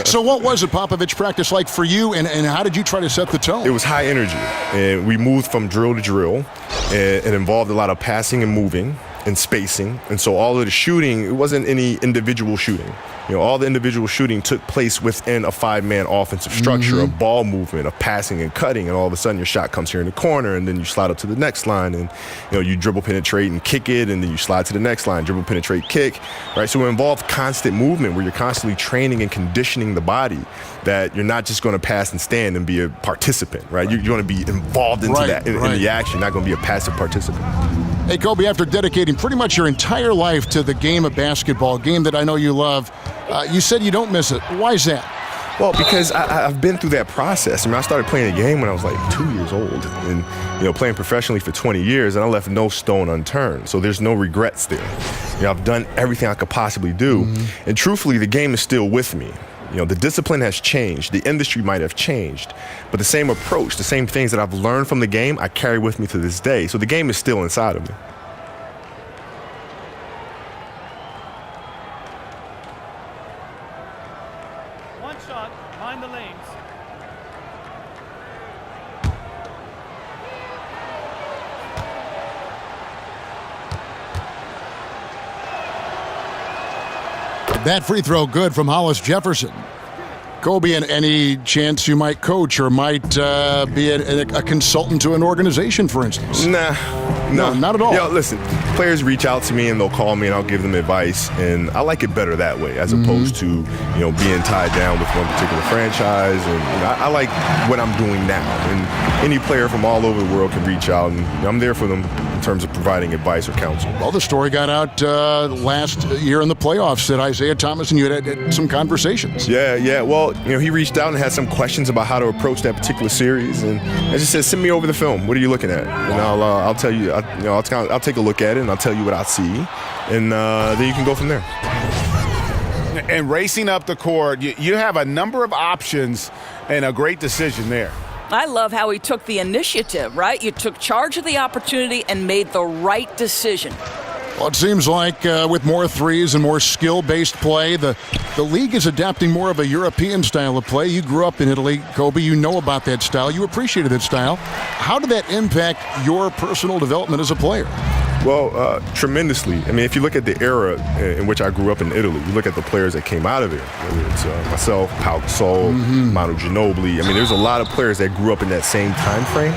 So what was a Popovich practice like for you, and how did you try to set the tone? It was high energy. And we moved from drill to drill. And it involved a lot of passing and moving and spacing. And so all of the shooting, it wasn't any individual shooting. All the individual shooting took place within a five-man offensive structure, of ball movement, of passing and cutting, and all of a sudden your shot comes here in the corner, and then you slide up to the next line, and you dribble, penetrate, and kick it, and then you slide to the next line, dribble, penetrate, kick, right? So it involves constant movement where you're constantly training and conditioning the body that you're not just going to pass and stand and be a participant, right? You're going to be involved into that, in the action, not going to be a passive participant. Hey, Kobe, after dedicating pretty much your entire life to the game of basketball, a game that I know you love, you said you don't miss it. Why is that? Well, because I've been through that process. I mean, I started playing the game when I was like 2 years old, and playing professionally for 20 years, and I left no stone unturned. So there's no regrets there. I've done everything I could possibly do, and truthfully, the game is still with me. The discipline has changed. The industry might have changed, but the same approach, the same things that I've learned from the game, I carry with me to this day. So the game is still inside of me. One shot, mind the lanes. That free throw good from Hollis Jefferson. Kobe, and any chance you might coach or might be a consultant to an organization, for instance? No, not at all. Listen, players reach out to me and they'll call me and I'll give them advice, and I like it better that way as opposed to being tied down with one particular franchise. And I like what I'm doing now, and any player from all over the world can reach out, and I'm there for them in terms of providing advice or counsel. Well, the story got out last year in the playoffs that Isaiah Thomas and you had some conversations. Yeah. Well, he reached out and had some questions about how to approach that particular series, and I just said, send me over the film. What are you looking at? And I'll tell you. I'll take a look at it and I'll tell you what I see, and then you can go from there. And racing up the court, you have a number of options and a great decision there. I love how he took the initiative, right? You took charge of the opportunity and made the right decision. Well, it seems like with more threes and more skill-based play, the league is adapting more of a European style of play. You grew up in Italy, Kobe. You know about that style. You appreciated that style. How did that impact your personal development as a player? Well, tremendously. I mean, if you look at the era in which I grew up in Italy, you look at the players that came out of there, whether it's myself, Pau Gasol, Manu Ginobili. I mean, there's a lot of players that grew up in that same time frame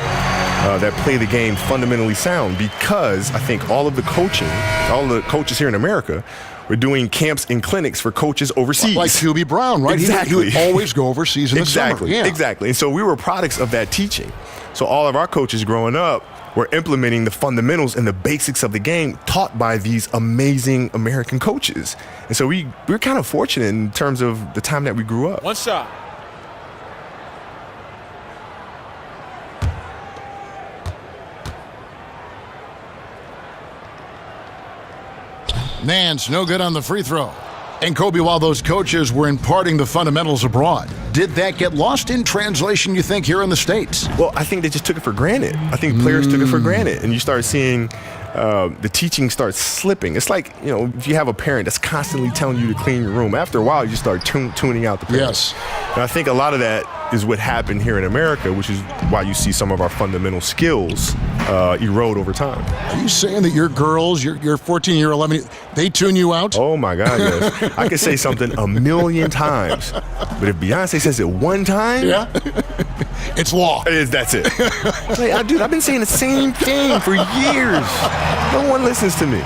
that play the game fundamentally sound, because I think all the coaches here in America were doing camps and clinics for coaches overseas. Like Hubie Brown, right? Exactly. He would always go overseas in the summer. Yeah. Exactly. And so we were products of that teaching. So all of our coaches growing up were implementing the fundamentals and the basics of the game taught by these amazing American coaches. And so we're kind of fortunate in terms of the time that we grew up. One shot. Nance, no good on the free throw. And Kobe, while those coaches were imparting the fundamentals abroad, did that get lost in translation, you think, here in the States? Well, I think they just took it for granted. I think players took it for granted. And you start seeing the teaching starts slipping. It's like, if you have a parent that's constantly telling you to clean your room, after a while you start tuning out the parents. Yes. And I think a lot of that is what happened here in America, which is why you see some of our fundamental skills erode over time. Are you saying that your girls, your 14, your 11, they tune you out? Oh my God, yes. I could say something 1,000,000 times, but if Beyonce says it one time, it's law. That's it. Like, dude, I've been saying the same thing for years. No one listens to me.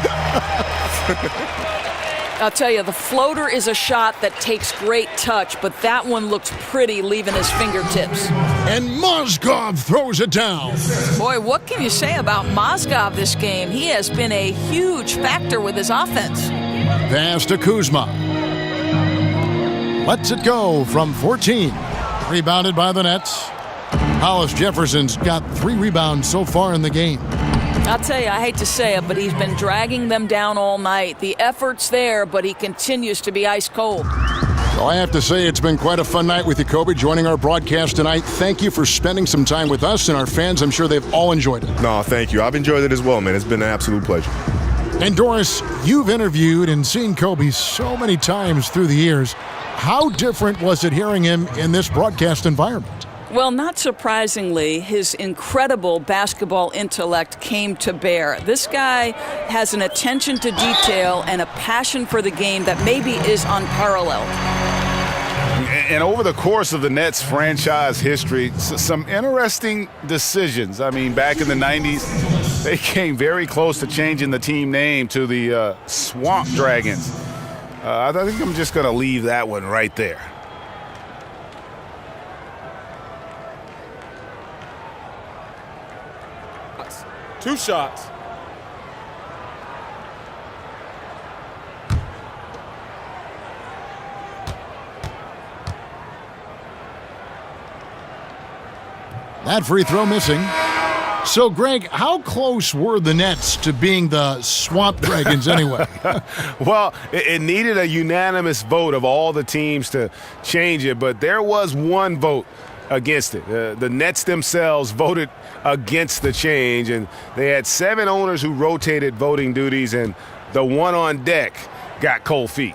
I'll tell you, the floater is a shot that takes great touch, but that one looks pretty leaving his fingertips. And Mozgov throws it down. Boy, what can you say about Mozgov this game? He has been a huge factor with his offense. Pass to Kuzma. Lets it go from 14. Rebounded by the Nets. Hollis Jefferson's got 3 rebounds so far in the game. I'll tell you, I hate to say it, but he's been dragging them down all night. The effort's there, but he continues to be ice cold. So I have to say it's been quite a fun night with you, Kobe, joining our broadcast tonight. Thank you for spending some time with us and our fans. I'm sure they've all enjoyed it. No, thank you. I've enjoyed it as well, man. It's been an absolute pleasure. And Doris, you've interviewed and seen Kobe so many times through the years. How different was it hearing him in this broadcast environment? Well, not surprisingly, his incredible basketball intellect came to bear. This guy has an attention to detail and a passion for the game that maybe is unparalleled. And over the course of the Nets franchise history, some interesting decisions. I mean, back in the 90s, they came very close to changing the team name to the Swamp Dragons. I think I'm just going to leave that one right there. Two shots. That free throw missing. So, Greg, how close were the Nets to being the Swamp Dragons anyway? Well, it needed a unanimous vote of all the teams to change it, but there was one vote against it. The Nets themselves voted against the change, and they had 7 owners who rotated voting duties, and the one on deck got cold feet.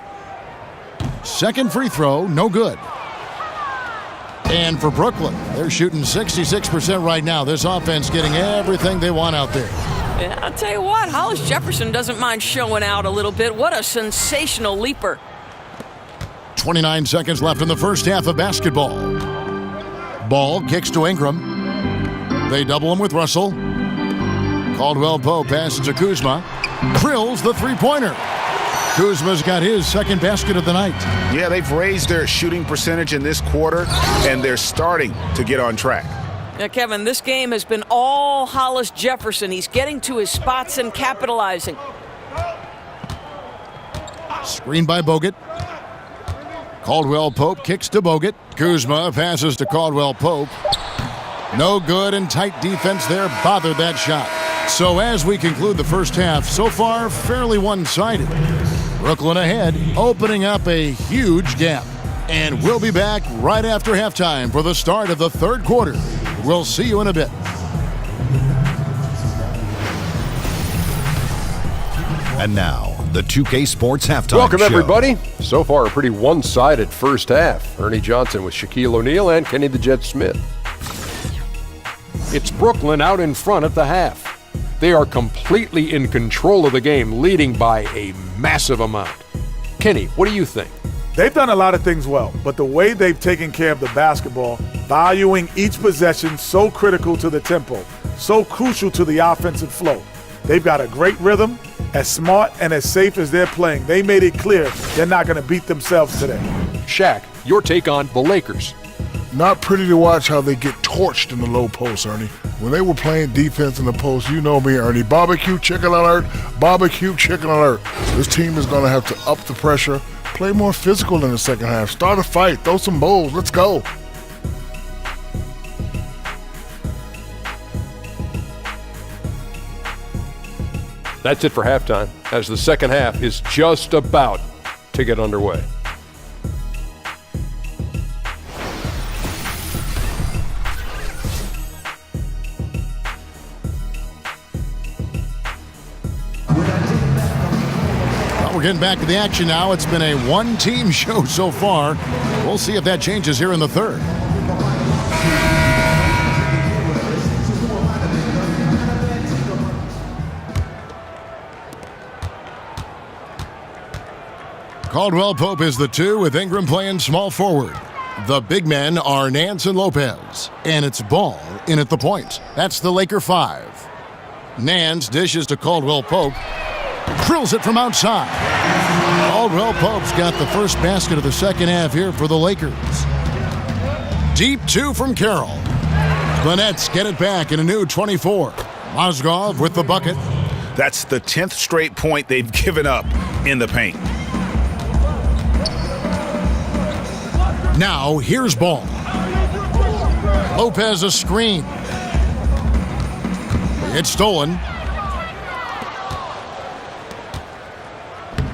Second free throw, no good. And for Brooklyn, they're shooting 66% right now. This offense getting everything they want out there. Yeah, I'll tell you what, Hollis Jefferson doesn't mind showing out a little bit. What a sensational leaper. 29 seconds left in the first half of basketball. Ball kicks to Ingram. They double him with Russell. Caldwell Pope passes to Kuzma. Drills the three-pointer. Kuzma's got his second basket of the night. Yeah, they've raised their shooting percentage in this quarter, and they're starting to get on track. Now, Kevin, this game has been all Hollis Jefferson. He's getting to his spots and capitalizing. Screen by Bogut. Caldwell Pope kicks to Bogut. Kuzma passes to Caldwell Pope. No good, and tight defense there bothered that shot. So as we conclude the first half, so far fairly one-sided. Brooklyn ahead, opening up a huge gap. And we'll be back right after halftime for the start of the third quarter. We'll see you in a bit. And now, the 2K Sports Halftime Welcome, Show. everybody. So far, a pretty one-sided first half. Ernie Johnson with Shaquille O'Neal and Kenny the Jet Smith. It's Brooklyn out in front at the half. They are completely in control of the game, leading by a massive amount. Kenny, what do you think? They've done a lot of things well, but the way they've taken care of the basketball, valuing each possession so critical to the tempo, so crucial to the offensive flow. They've got a great rhythm, as smart and as safe as they're playing. They made it clear they're not going to beat themselves today. Shaq, your take on the Lakers. Not pretty to watch how they get torched in the low post, Ernie. When they were playing defense in the post, you know me, Ernie. Barbecue chicken alert, barbecue chicken alert. This team is going to have to up the pressure, play more physical in the second half, start a fight, throw some bowls, let's go. That's it for halftime, as the second half is just about to get underway. We're getting back to the action now. It's been a one-team show so far. We'll see if that changes here in the third. Caldwell Pope is the 2 with Ingram playing small forward. The big men are Nance and Lopez. And it's Ball in at the point. That's the Laker 5. Nance dishes to Caldwell Pope. Drills it from outside. Caldwell Pope's got the first basket of the second half here for the Lakers. Deep 2 from Carroll. The Nets get it back in a new 24. Mozgov with the bucket. That's the 10th straight point they've given up in the paint. Now here's Ball. Lopez a screen. It's stolen.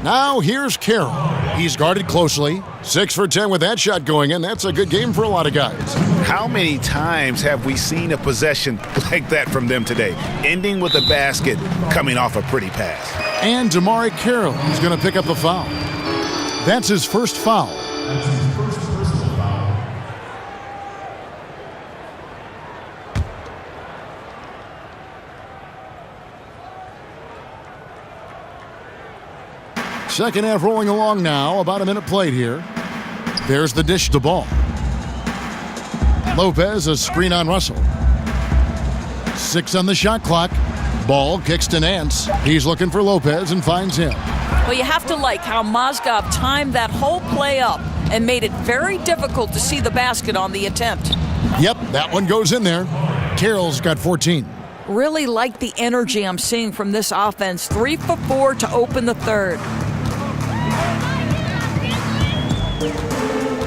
Now here's Carroll. He's guarded closely. 6 for 10 with that shot going in. That's a good game for a lot of guys. How many times have we seen a possession like that from them today? Ending with a basket, coming off a pretty pass. And DeMarre Carroll is going to pick up the foul. That's his first foul. Second half rolling along now. About a minute played here. There's the dish to Ball. Lopez, a screen on Russell. 6 on the shot clock. Ball kicks to Nance. He's looking for Lopez and finds him. Well, you have to like how Mozgov timed that whole play up and made it very difficult to see the basket on the attempt. Yep, that one goes in there. Carroll's got 14. Really like the energy I'm seeing from this offense. 3 for 4 to open the third.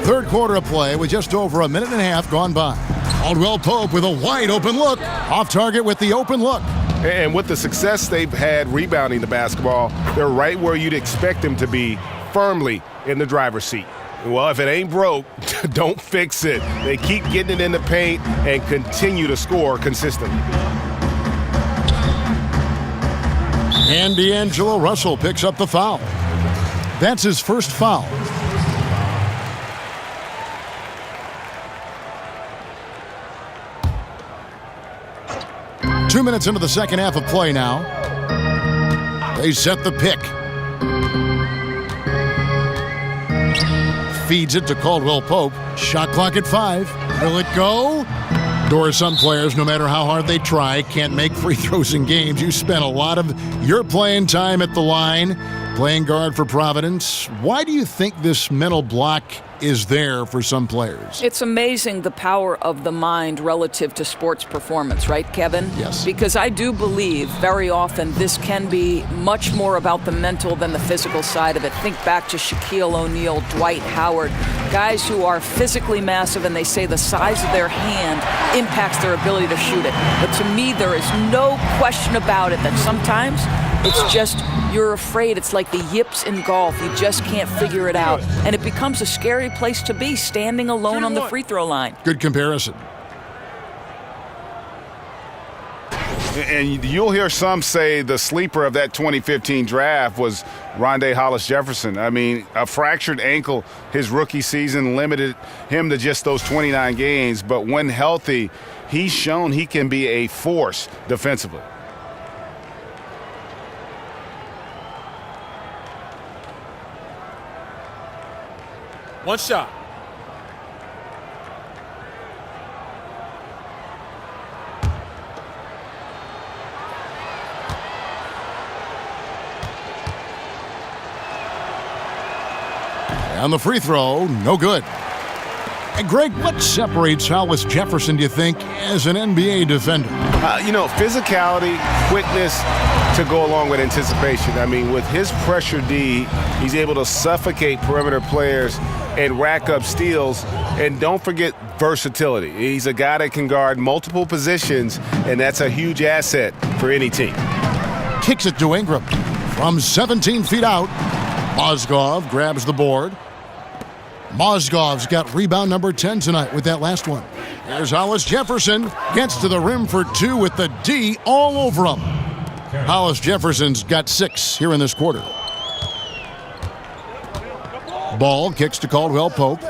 Third quarter of play with just over a minute and a half gone by. Caldwell Pope with a wide open look. Off target with the open look. And with the success they've had rebounding the basketball, they're right where you'd expect them to be, firmly in the driver's seat. Well, if it ain't broke, don't fix it. They keep getting it in the paint and continue to score consistently. And D'Angelo Russell picks up the foul. That's his first foul. Two minutes into the second half of play now. They set the pick. Feeds it to Caldwell Pope. Shot clock at 5. Will it go? Doris, some players, no matter how hard they try, can't make free throws in games. You spent a lot of your playing time at the line, playing guard for Providence. Why do you think this mental block is there for some players? It's amazing the power of the mind relative to sports performance, right, Kevin? Yes. Because I do believe very often this can be much more about the mental than the physical side of it. Think back to Shaquille O'Neal, Dwight Howard, guys who are physically massive, and they say the size of their hand impacts their ability to shoot it. But to me, there is no question about it that sometimes it's just you're afraid. It's like the yips in golf. You just can't figure it out. And it becomes a scary place to be, standing alone on the free throw line. Good comparison. And you'll hear some say the sleeper of that 2015 draft was Rondé Hollis Jefferson. I mean, a fractured ankle his rookie season limited him to just those 29 games. But when healthy, he's shown he can be a force defensively. One shot. And the free throw, no good. And Greg, what separates Hollis Jefferson, do you think, as an NBA defender? Physicality, quickness to go along with anticipation. I mean, with his pressure D, he's able to suffocate perimeter players and rack up steals. And don't forget versatility. He's a guy that can guard multiple positions, and that's a huge asset for any team. Kicks it to Ingram from 17 feet out. Mozgov grabs the board. Mozgov's got rebound number 10 tonight with that last one. Here's Hollis Jefferson. Gets to the rim for 2 with the D all over him. Hollis Jefferson's got 6 here in this quarter. Ball kicks to Caldwell Pope.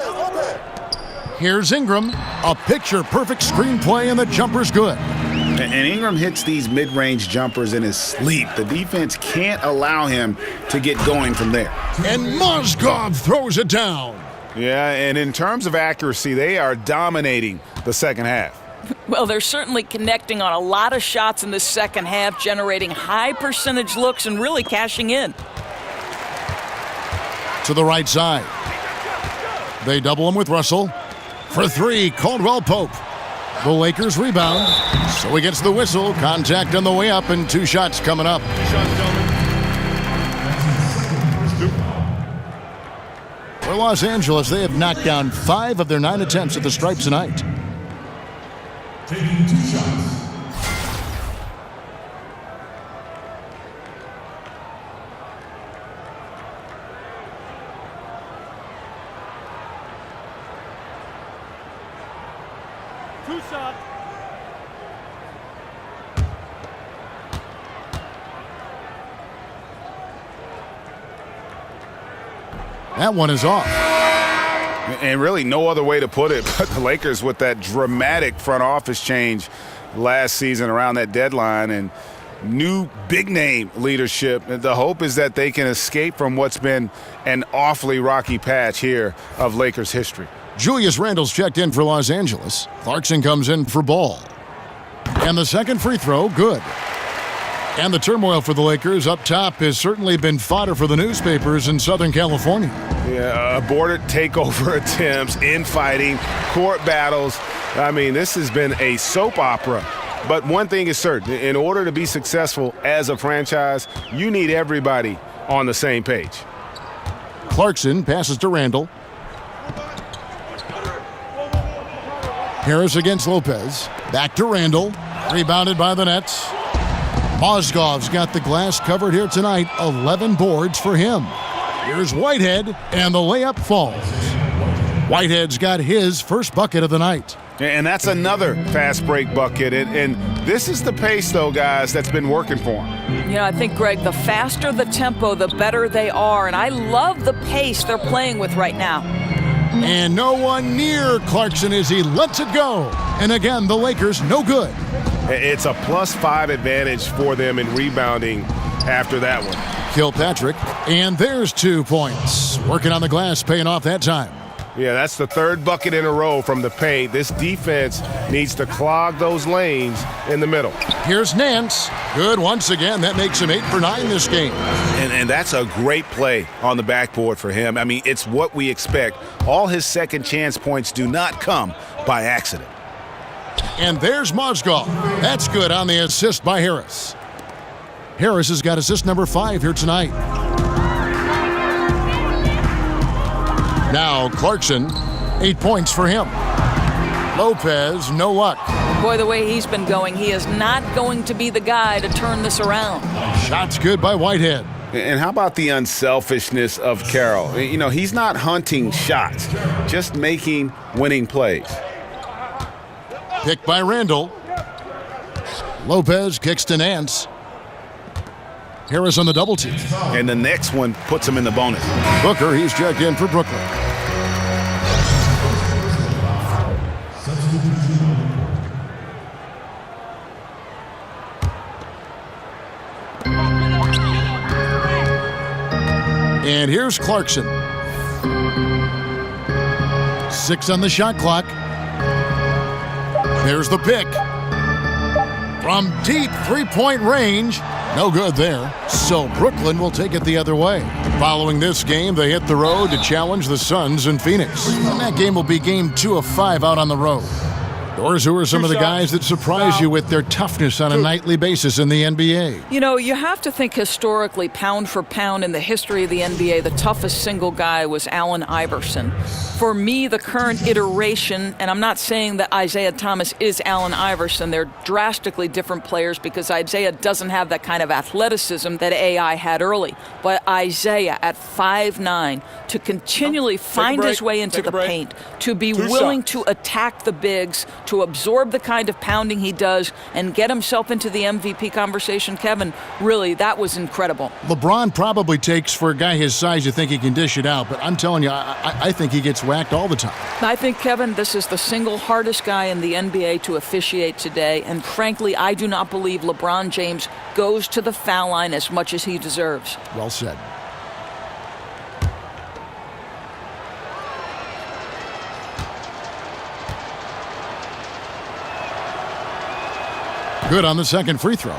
Here's Ingram. A picture-perfect screenplay, and the jumper's good. And Ingram hits these mid-range jumpers in his sleep. The defense can't allow him to get going from there. And Mozgov throws it down. Yeah, and in terms of accuracy, they are dominating the second half. Well, they're certainly connecting on a lot of shots in the second half, generating high percentage looks and really cashing in. To the right side. They double him with Russell. For 3, Caldwell Pope. The Lakers rebound. So he gets the whistle. Contact on the way up, and 2 shots coming up. For Los Angeles, they have knocked down 5 of their 9 attempts at the stripe tonight. Taking 2 shots. Two shots. That one is off. And really no other way to put it but the Lakers with that dramatic front office change last season around that deadline and new big-name leadership. The hope is that they can escape from what's been an awfully rocky patch here of Lakers history. Julius Randle's checked in for Los Angeles. Clarkson comes in for Ball. And the second free throw, good. And the turmoil for the Lakers up top has certainly been fodder for the newspapers in Southern California. Yeah, aborted takeover attempts, infighting, court battles. I mean, this has been a soap opera. But one thing is certain, in order to be successful as a franchise, you need everybody on the same page. Clarkson passes to Randle. Harris against Lopez. Back to Randle. Rebounded by the Nets. Mozgov's got the glass covered here tonight. 11 boards for him. Here's Whitehead, and the layup falls. Whitehead's got his first bucket of the night. And that's another fast break bucket. And this is the pace, though, guys, that's been working for him. You know, I think, Greg, the faster the tempo, the better they are. And I love the pace they're playing with right now. And no one near Clarkson as he lets it go. And again, the Lakers no good. It's a +5 advantage for them in rebounding after that one. Kilpatrick, and there's 2 points. Working on the glass, paying off that time. Yeah, that's the 3rd bucket in a row from the paint. This defense needs to clog those lanes in the middle. Here's Nance. Good once again. That makes him 8 for 9 this game. And that's a great play on the backboard for him. I mean, it's what we expect. All his second chance points do not come by accident. And there's Mozgov. That's good on the assist by Harris. Harris has got assist number 5 here tonight. Now Clarkson, 8 points for him. Lopez, no luck. Boy, the way he's been going, he is not going to be the guy to turn this around. Shots good by Whitehead. And how about the unselfishness of Carroll? You know, he's not hunting shots, just making winning plays. Picked by Randle. Lopez kicks to Nance. Harris on the double team. And the next one puts him in the bonus. Booker, he's checked in for Brooklyn. And here's Clarkson. 6 on the shot clock. There's the pick. From deep three-point range. No good there. So Brooklyn will take it the other way. Following this game, they hit the road to challenge the Suns in Phoenix. And that game will be game 2 of 5 out on the road. Doris, who are some of the guys that surprise you with their toughness on a nightly basis in the NBA? You know, you have to think historically, pound for pound in the history of the NBA, the toughest single guy was Allen Iverson. For me, the current iteration, and I'm not saying that Isaiah Thomas is Allen Iverson, they're drastically different players because Isaiah doesn't have that kind of athleticism that AI had early. But Isaiah at 5'9", to continually find his way into the paint, to be willing to attack the bigs, to absorb the kind of pounding he does, and get himself into the MVP conversation, Kevin, really, that was incredible. LeBron probably takes, for a guy his size, you think he can dish it out, but I'm telling you, I think he gets whacked all the time. I think, Kevin, this is the single hardest guy in the NBA to officiate today, and frankly, I do not believe LeBron James goes to the foul line as much as he deserves. Well said. Good on the second free throw.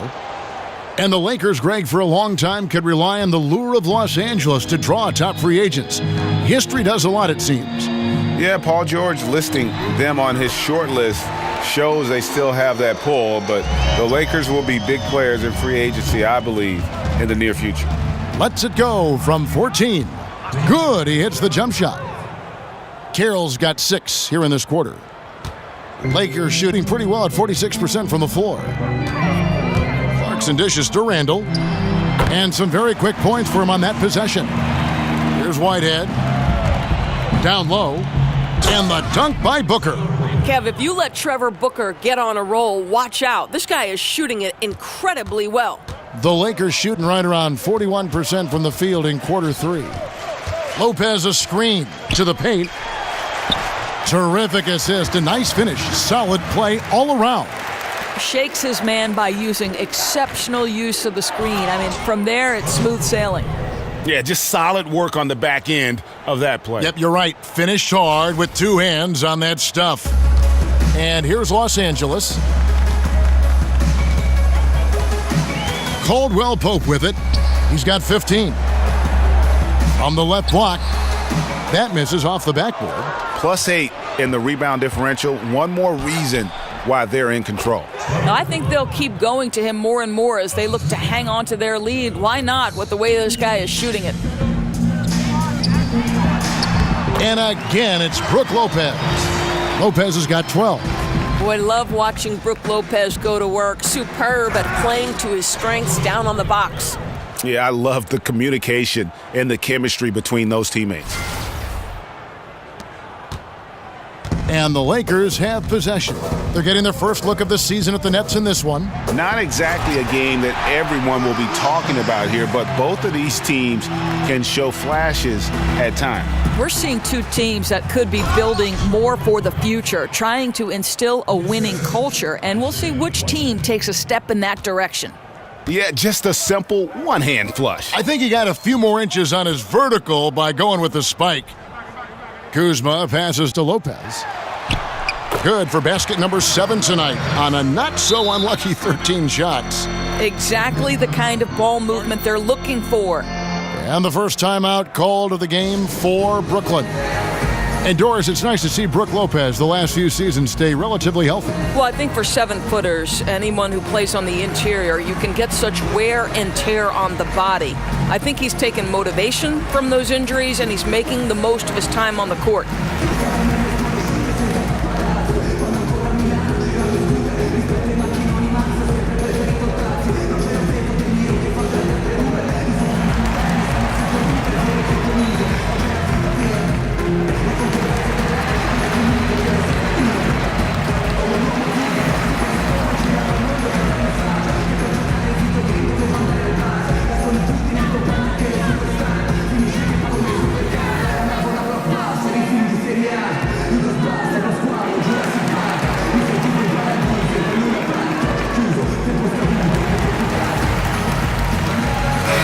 And the Lakers, Greg, for a long time could rely on the lure of Los Angeles to draw top free agents. History does a lot, it seems. Yeah, Paul George listing them on his short list shows they still have that pull, but the Lakers will be big players in free agency, I believe, in the near future. Lets it go from 14. Good, he hits the jump shot. Carroll's got 6 here in this quarter. Lakers shooting pretty well at 46% from the floor. Clarkson dishes to Randall. And some very quick points for him on that possession. Here's Whitehead. Down low. And the dunk by Booker. Kev, if you let Trevor Booker get on a roll, watch out. This guy is shooting it incredibly well. The Lakers shooting right around 41% from the field in quarter 3. Lopez a screen to the paint. Terrific assist, a nice finish, solid play all around. Shakes his man by using exceptional use of the screen. I mean, from there, it's smooth sailing. Yeah, just solid work on the back end of that play. Yep, you're right. Finished hard with 2 hands on that stuff. And here's Los Angeles. Caldwell Pope with it. He's got 15. On the left block. That misses off the backboard. +8 in the rebound differential. One more reason why they're in control. Now, I think they'll keep going to him more and more as they look to hang on to their lead. Why not with the way this guy is shooting it? And again, it's Brook Lopez. Lopez has got 12. Boy, I love watching Brook Lopez go to work. Superb at playing to his strengths down on the box. Yeah, I love the communication and the chemistry between those teammates. And the Lakers have possession. They're getting their first look of the season at the Nets in this one. Not exactly a game that everyone will be talking about here, but both of these teams can show flashes at times. We're seeing 2 teams that could be building more for the future, trying to instill a winning culture, and we'll see which team takes a step in that direction. Yeah, just a simple one-hand flush. I think he got a few more inches on his vertical by going with the spike. Kuzma passes to Lopez. Good for basket number 7 tonight on a not-so-unlucky 13 shots. Exactly the kind of ball movement they're looking for. And the first timeout called of the game for Brooklyn. And Doris, it's nice to see Brook Lopez the last few seasons stay relatively healthy. Well, I think for 7-footers, anyone who plays on the interior, you can get such wear and tear on the body. I think he's taken motivation from those injuries, and he's making the most of his time on the court.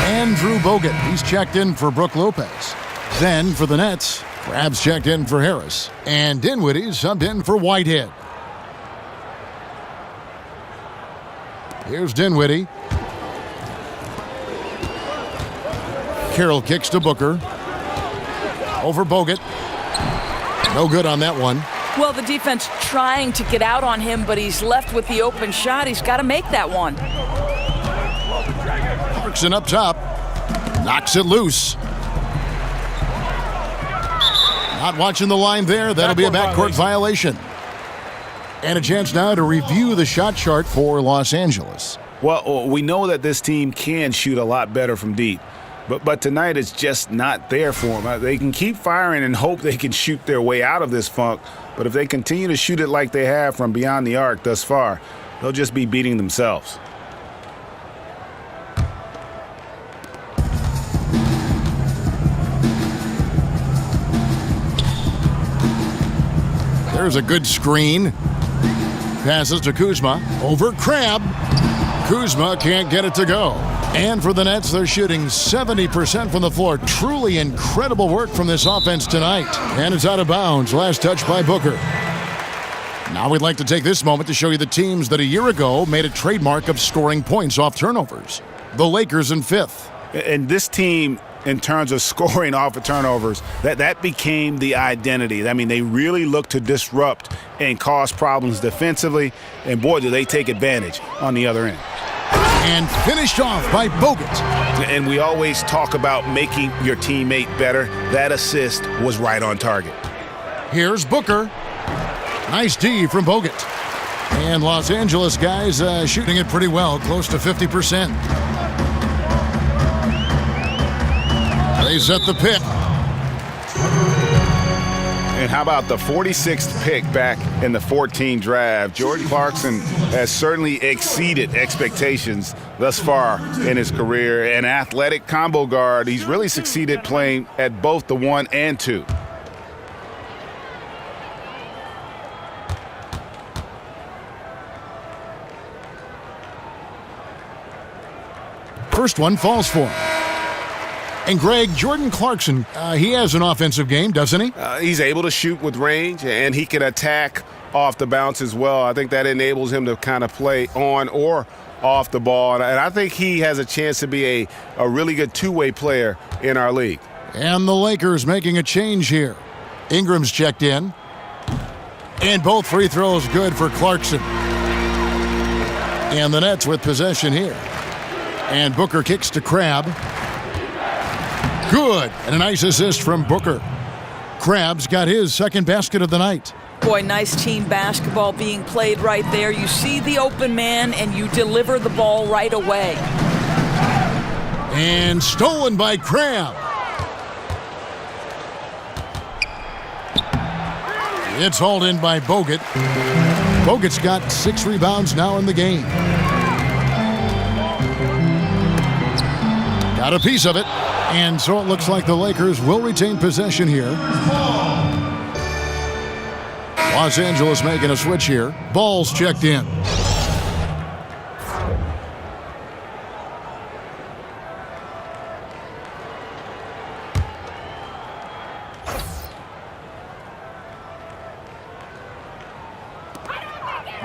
Andrew Bogut, he's checked in for Brook Lopez. Then for the Nets, Crabs checked in for Harris. And Dinwiddie subbed in for Whitehead. Here's Dinwiddie. Carroll kicks to Booker. Over Bogut. No good on that one. Well, the defense trying to get out on him, but he's left with the open shot. He's got to make that one. Clarkson up top. Knocks it loose. Not watching the line there. That'll be a backcourt violation. And a chance now to review the shot chart for Los Angeles. Well, we know that this team can shoot a lot better from deep. But tonight it's just not there for them. They can keep firing and hope they can shoot their way out of this funk. But if they continue to shoot it like they have from beyond the arc thus far, they'll just be beating themselves. There's a good screen. Passes to Kuzma. Over Crabbe. Kuzma can't get it to go. And for the Nets, they're shooting 70% from the floor. Truly incredible work from this offense tonight. And it's out of bounds. Last touch by Booker. Now we'd like to take this moment to show you the teams that a year ago made a trademark of scoring points off turnovers. The Lakers in fifth. And this team, in terms of scoring off of turnovers, that became the identity. I mean, they really look to disrupt and cause problems defensively. And boy, do they take advantage on the other end. And finished off by Bogut. And we always talk about making your teammate better. That assist was right on target. Here's Booker. Nice D from Bogut. And Los Angeles guys shooting it pretty well, close to 50%. They set the pick. And how about the 46th pick back in the 14 draft? Jordan Clarkson has certainly exceeded expectations thus far in his career. An athletic combo guard, he's really succeeded playing at both the 1 and 2. First one falls for him. And Greg, Jordan Clarkson, he has an offensive game, doesn't he? He's able to shoot with range, and he can attack off the bounce as well. I think that enables him to kind of play on or off the ball. And I think he has a chance to be a really good two-way player in our league. And the Lakers making a change here. Ingram's checked in. And both free throws good for Clarkson. And the Nets with possession here. And Booker kicks to Crabbe. Good. And a nice assist from Booker. Crabbe's got his second basket of the night. Boy, nice team basketball being played right there. You see the open man and you deliver the ball right away. And stolen by Crabbe. It's hauled in by Bogut. Bogut's got 6 rebounds now in the game. Got a piece of it. And so it looks like the Lakers will retain possession here. Los Angeles making a switch here. Ball's checked in.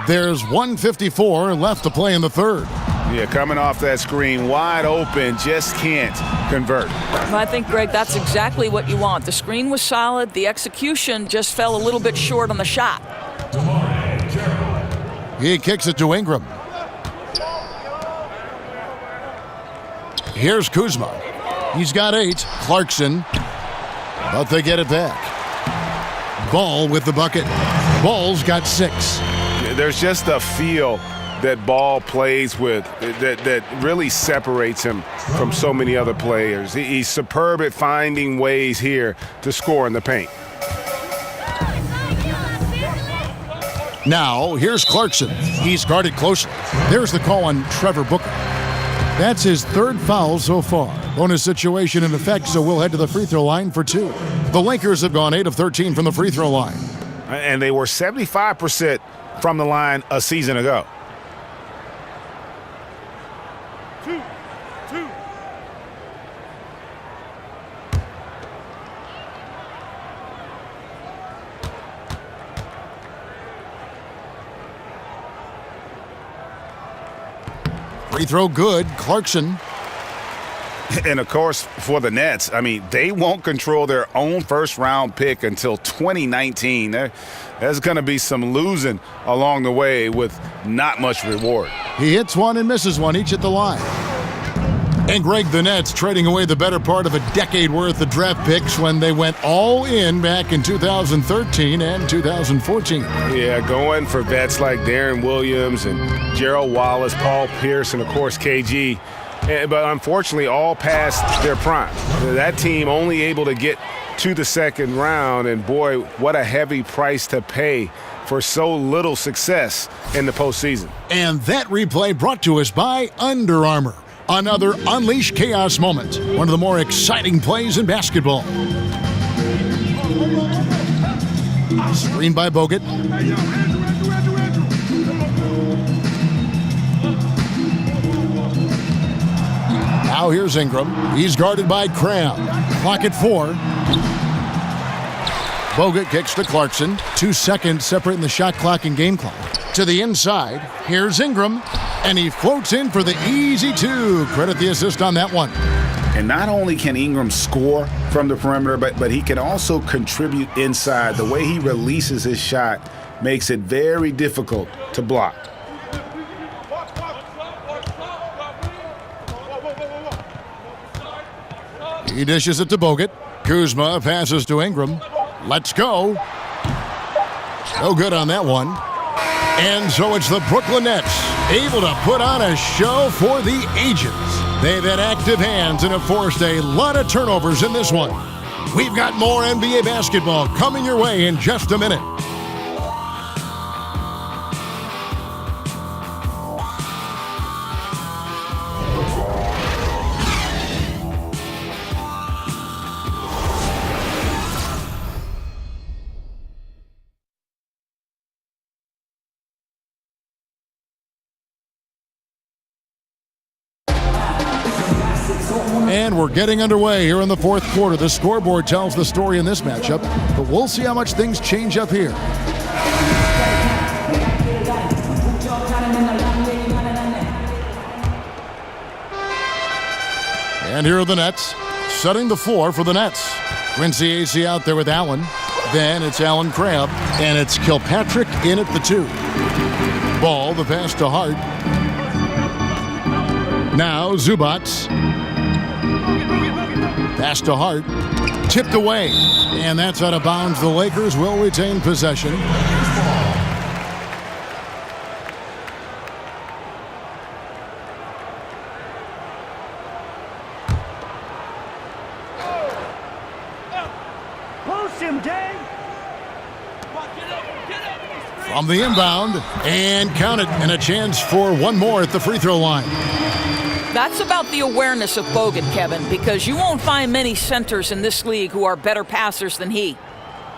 There's 1:54 left to play in the third. Yeah, coming off that screen, wide open, just can't convert. I think, Greg, that's exactly what you want. The screen was solid. The execution just fell a little bit short on the shot. He kicks it to Ingram. Here's Kuzma. He's got 8. Clarkson. But they get it back. Ball with the bucket. Ball's got 6. There's just a feel that Ball plays with that really separates him from so many other players. He's superb at finding ways here to score in the paint. Now, here's Clarkson. He's guarded closely. There's the call on Trevor Booker. That's his 3rd foul so far. Bonus situation in effect, so we'll head to the free throw line for 2. The Lakers have gone 8 of 13 from the free throw line. And they were 75% from the line a season ago. 2. Free throw good. Clarkson. And, of course, for the Nets, I mean, they won't control their own first-round pick until 2019. There's going to be some losing along the way with not much reward. He hits one and misses one, each at the line. And Greg, the Nets trading away the better part of a decade worth of draft picks when they went all in back in 2013 and 2014. Yeah, going for vets like Darren Williams and Gerald Wallace, Paul Pierce, and, of course, KG. But unfortunately, all past their prime. That team only able to get to the second round, and boy, what a heavy price to pay for so little success in the postseason. And that replay brought to us by Under Armour. Another Unleash Chaos moment. One of the more exciting plays in basketball. Screen by Bogut. Now here's Ingram. He's guarded by Cram. Clock at 4. Bogut kicks to Clarkson. 2 seconds separating the shot clock and game clock. To the inside. Here's Ingram. And he floats in for the easy 2. Credit the assist on that one. And not only can Ingram score from the perimeter, but he can also contribute inside. The way he releases his shot makes it very difficult to block. He dishes it to Bogut. Kuzma passes to Ingram. Let's go. No good on that one. And so it's the Brooklyn Nets able to put on a show for the ages. They've had active hands and have forced a lot of turnovers in this one. We've got more NBA basketball coming your way in just a minute. And we're getting underway here in the fourth quarter. The scoreboard tells the story in this matchup, but we'll see how much things change up here. And here are the Nets, setting the floor for the Nets. Quincy Acy out there with Allen. Then it's Allen Crabbe, and it's Kilpatrick in at the 2. Ball, the pass to Hart. Now Zubats. Pass to Hart. Tipped away. And that's out of bounds. The Lakers will retain possession. Post him, Dave. From the inbound. And count it. And a chance for one more at the free throw line. That's about the awareness of Bogut, Kevin, because you won't find many centers in this league who are better passers than he.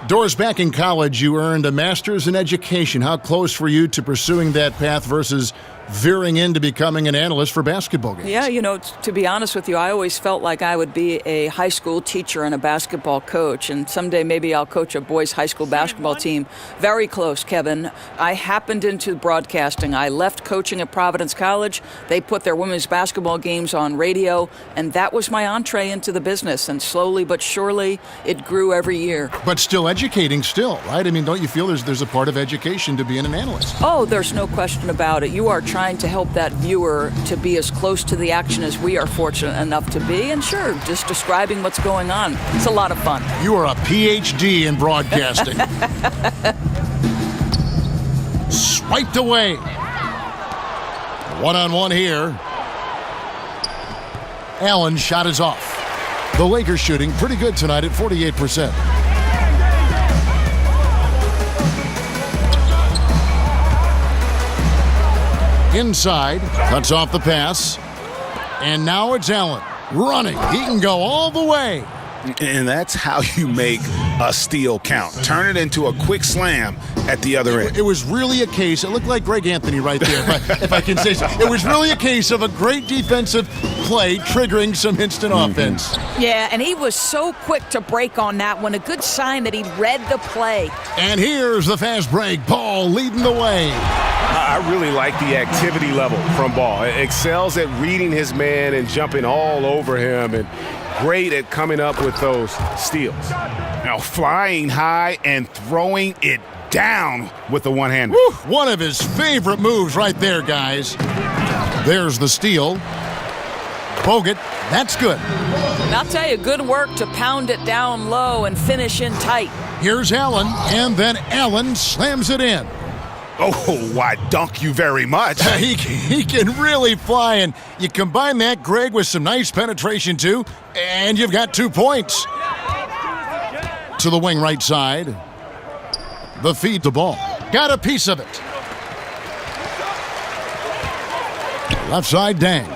Doris, back in college, you earned a master's in education. How close were you to pursuing that path versus veering into becoming an analyst for basketball games? Yeah, you know, to be honest with you, I always felt like I would be a high school teacher and a basketball coach, and someday maybe I'll coach a boys' high school basketball team. Very close, Kevin. I happened into broadcasting. I left coaching at Providence College. They put their women's basketball games on radio, and that was my entree into the business, and slowly but surely it grew every year. But still educating still, right? I mean, don't you feel there's a part of education to being an analyst? Oh, there's no question about it. You are trying to help that viewer to be as close to the action as we are fortunate enough to be. And sure, just describing what's going on. It's a lot of fun. You are a PhD in broadcasting. Swiped away. One-on-one here. Allen's shot is off. The Lakers shooting pretty good tonight at 48%. Inside, cuts off the pass, and now it's Allen running. He can go all the way. And that's how you make a steal count. Turn it into a quick slam at the other end. It was really a case, it looked like Greg Anthony right there, if I can say so. It was really a case of a great defensive play triggering some instant offense. Yeah, and he was so quick to break on that one. A good sign that he read the play. And here's the fast break. Ball leading the way. I really like the activity level from Ball. Excels at reading his man and jumping all over him, and great at coming up with those steals. Now flying high and throwing it down with the one-hander. One of his favorite moves right there, guys. There's the steal. Bogut, that's good. And I'll tell you, good work to pound it down low and finish in tight. Here's Allen, and then Allen slams it in. Oh, why, dunk you very much. He can really fly, and you combine that, Greg, with some nice penetration, too, and you've got 2 points. To the wing right side. The feed to Ball. Got a piece of it. Left side, Dang.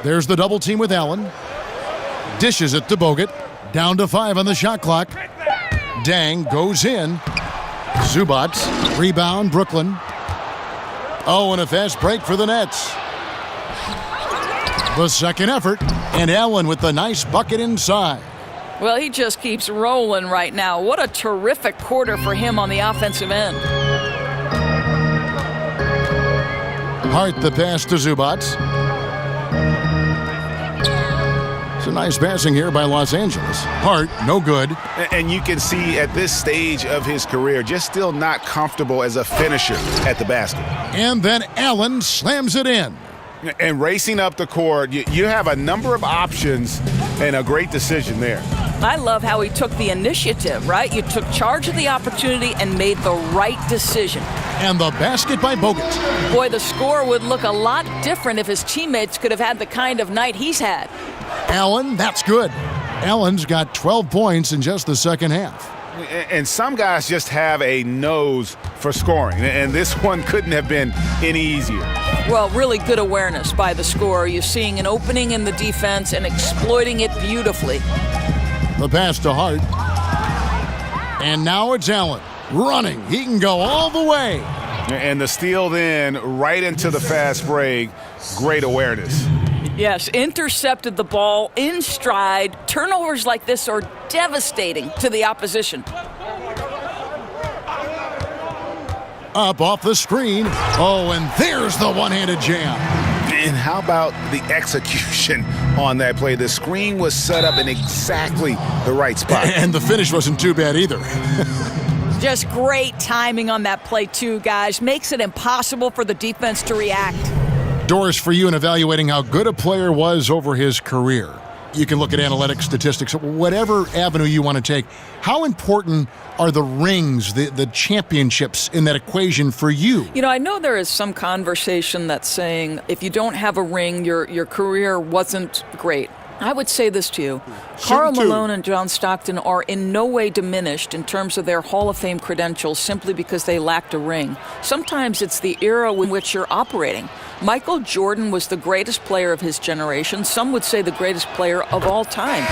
There's the double team with Allen. Dishes it to Bogut. Down to 5 on the shot clock. Dang goes in. Zubac. Rebound, Brooklyn. Oh, and a fast break for the Nets. The second effort. And Allen with the nice bucket inside. Well, he just keeps rolling right now. What a terrific quarter for him on the offensive end. Hart the pass to Zubac. It's a nice passing here by Los Angeles. Hart, no good. And you can see at this stage of his career, just still not comfortable as a finisher at the basket. And then Allen slams it in. And racing up the court, you have a number of options and a great decision there. I love how he took the initiative, right? You took charge of the opportunity and made the right decision. And the basket by Bogut. Boy, the score would look a lot different if his teammates could have had the kind of night he's had. Allen, that's good. Allen's got 12 points in just the second half. And some guys just have a nose for scoring, and this one couldn't have been any easier. Well, really good awareness by the scorer. You're seeing an opening in the defense and exploiting it beautifully. The pass to Hart. And now it's Allen running. He can go all the way. And the steal then right into the fast break. Great awareness. Yes, intercepted the ball in stride. Turnovers like this are devastating to the opposition. Up off the screen. Oh, and there's the one-handed jam. And how about the execution on that play? The screen was set up in exactly the right spot. And the finish wasn't too bad either. Just great timing on that play, too, guys. Makes it impossible for the defense to react. Doors for you in evaluating how good a player was over his career. You can look at analytics, statistics, whatever avenue you want to take. How important are the rings, the championships in that equation for you? You know, I know there is some conversation that's saying if you don't have a ring, your career wasn't great. I would say this to you. Karl Malone and John Stockton are in no way diminished in terms of their Hall of Fame credentials simply because they lacked a ring. Sometimes it's the era in which you're operating. Michael Jordan was the greatest player of his generation. Some would say the greatest player of all time.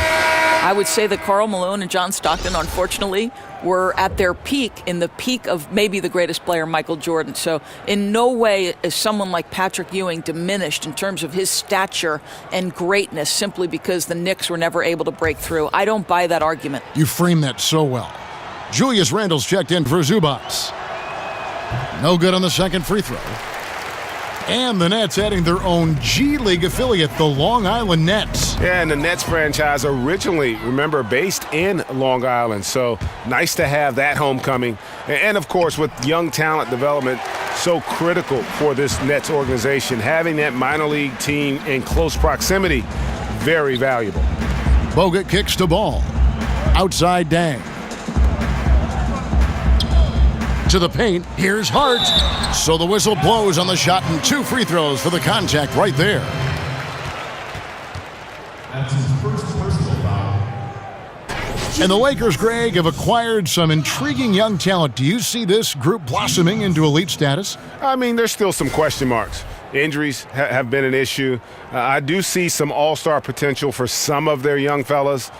I would say that Karl Malone and John Stockton, unfortunately, were at their peak, in the peak of maybe the greatest player, Michael Jordan. So in no way is someone like Patrick Ewing diminished in terms of his stature and greatness simply because the Knicks were never able to break through. I don't buy that argument. You frame that so well. Julius Randle's checked in for Zubac. No good on the second free throw. And the Nets adding their own G League affiliate, the Long Island Nets. Yeah, and the Nets franchise originally, remember, based in Long Island. So nice to have that homecoming. And of course, with young talent development, so critical for this Nets organization. Having that minor league team in close proximity, very valuable. Bogut kicks the ball. Outside Dang. To the paint, here's Hart. So the whistle blows on the shot and 2 free throws for the contact right there. That's his first personal foul. And the Lakers, Greg, have acquired some intriguing young talent. Do you see this group blossoming into elite status? I mean, there's still some question marks. Injuries have been an issue. I do see some all-star potential for some of their young fellas.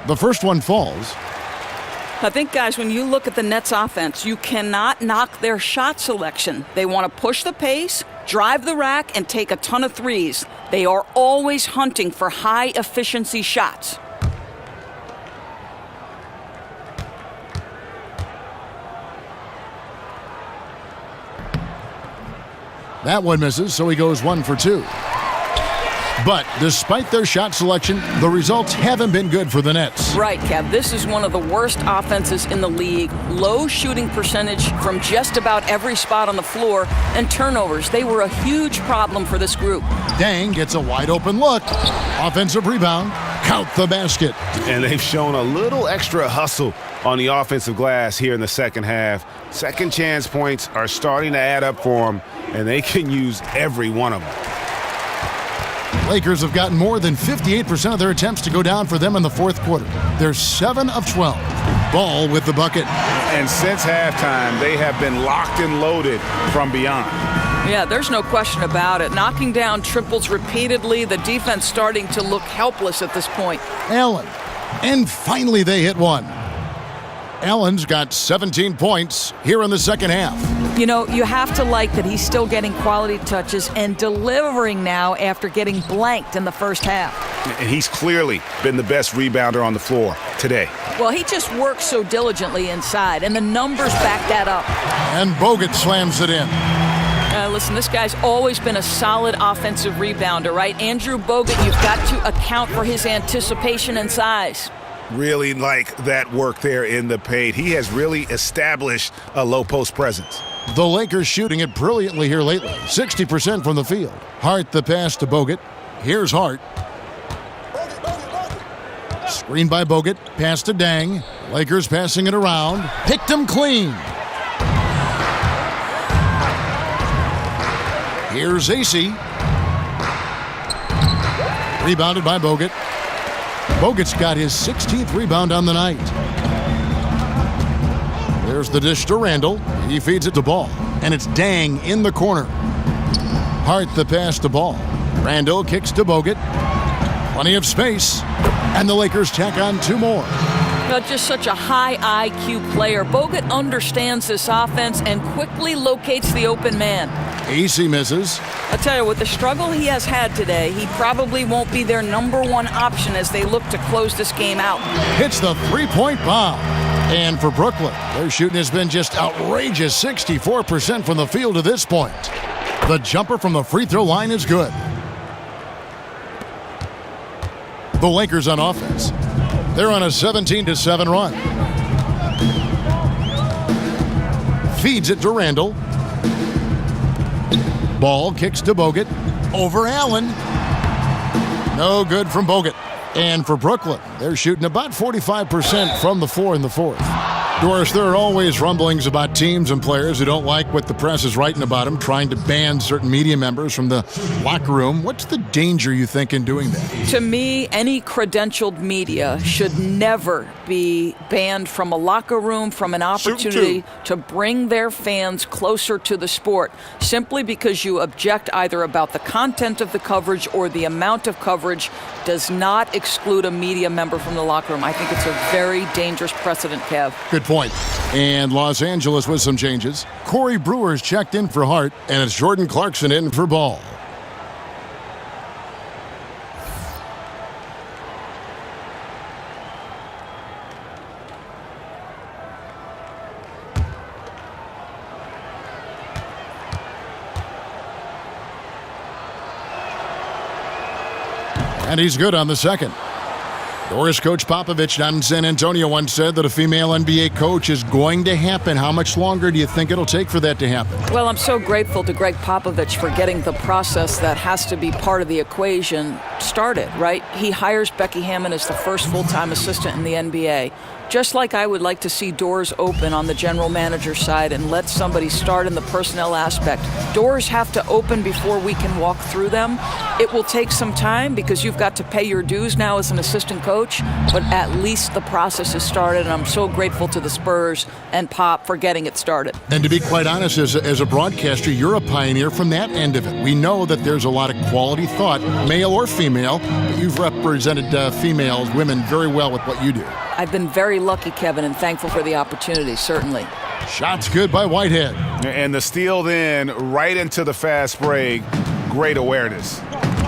The first one falls. I think, guys, when you look at the Nets offense, you cannot knock their shot selection. They want to push the pace, drive the rack, and take a ton of threes. They are always hunting for high-efficiency shots. That one misses, so he goes 1 for 2. But despite their shot selection, the results haven't been good for the Nets. Right, Kev. This is one of the worst offenses in the league. Low shooting percentage from just about every spot on the floor, and turnovers. They were a huge problem for this group. Dang gets a wide open look. Offensive rebound. Count the basket. And they've shown a little extra hustle on the offensive glass here in the second half. Second chance points are starting to add up for them, and they can use every one of them. Lakers have gotten more than 58% of their attempts to go down for them in the fourth quarter. They're 7 of 12. Ball with the bucket. And since halftime, they have been locked and loaded from beyond. Yeah, there's no question about it. Knocking down triples repeatedly, the defense starting to look helpless at this point. Allen. And finally they hit one. Allen's got 17 points here in the second half. You know, you have to like that he's still getting quality touches and delivering now after getting blanked in the first half. And he's clearly been the best rebounder on the floor today. Well, he just works so diligently inside, and the numbers back that up. And Bogut slams it in. Listen, this guy's always been a solid offensive rebounder, right? Andrew Bogut, you've got to account for his anticipation and size. Really like that work there in the paint. He has really established a low post presence. The Lakers shooting it brilliantly here lately. 60% from the field. Hart the pass to Bogut. Here's Hart. Screen by Bogut. Pass to Dang. Lakers passing it around. Picked him clean. Here's AC. Rebounded by Bogut. Bogut's got his 16th rebound on the night. There's the dish to Randall. He feeds it to Ball. And it's Dang in the corner. Hart the pass to Ball. Randall kicks to Bogut. Plenty of space. And the Lakers tack on 2 more. Just such a high IQ player. Bogut understands this offense and quickly locates the open man. AC misses. I'll tell you, with the struggle he has had today, he probably won't be their #1 option as they look to close this game out. Hits the three-point bomb. And for Brooklyn, their shooting has been just outrageous, 64% from the field to this point. The jumper from the free throw line is good. The Lakers on offense. They're on a 17-7 run. Feeds it to Randall. Ball kicks to Bogut. Over Allen. No good from Bogut. And for Brooklyn, they're shooting about 45% from the floor in the fourth. Doris, there are always rumblings about teams and players who don't like what the press is writing about them, trying to ban certain media members from the locker room. What's the danger, you think, in doing that? To me, any credentialed media should never be banned from a locker room, from an opportunity to bring their fans closer to the sport, simply because you object either about the content of the coverage or the amount of coverage does not exclude a media member from the locker room. I think it's a very dangerous precedent, Kev. Good point. And Los Angeles with some changes. Corey Brewer's checked in for Hart, and it's Jordan Clarkson in for Ball. And he's good on the second. Doris coach Popovich down in San Antonio once said that a female NBA coach is going to happen. How much longer do you think it'll take for that to happen? Well, I'm so grateful to Greg Popovich for getting the process that has to be part of the equation started, right? He hires Becky Hammon as the first full-time assistant in the NBA. Just like I would like to see doors open on the general manager side and let somebody start in the personnel aspect. Doors have to open before we can walk through them. It will take some time because you've got to pay your dues now as an assistant coach, but at least the process has started, and I'm so grateful to the Spurs and Pop for getting it started. And to be quite honest, as a broadcaster, you're a pioneer from that end of it. We know that there's a lot of quality thought, male or female, but you've represented females, women very well with what you do. I've been very lucky, Kevin, and thankful for the opportunity, certainly. Shots good by Whitehead. And the steal then right into the fast break. Great awareness.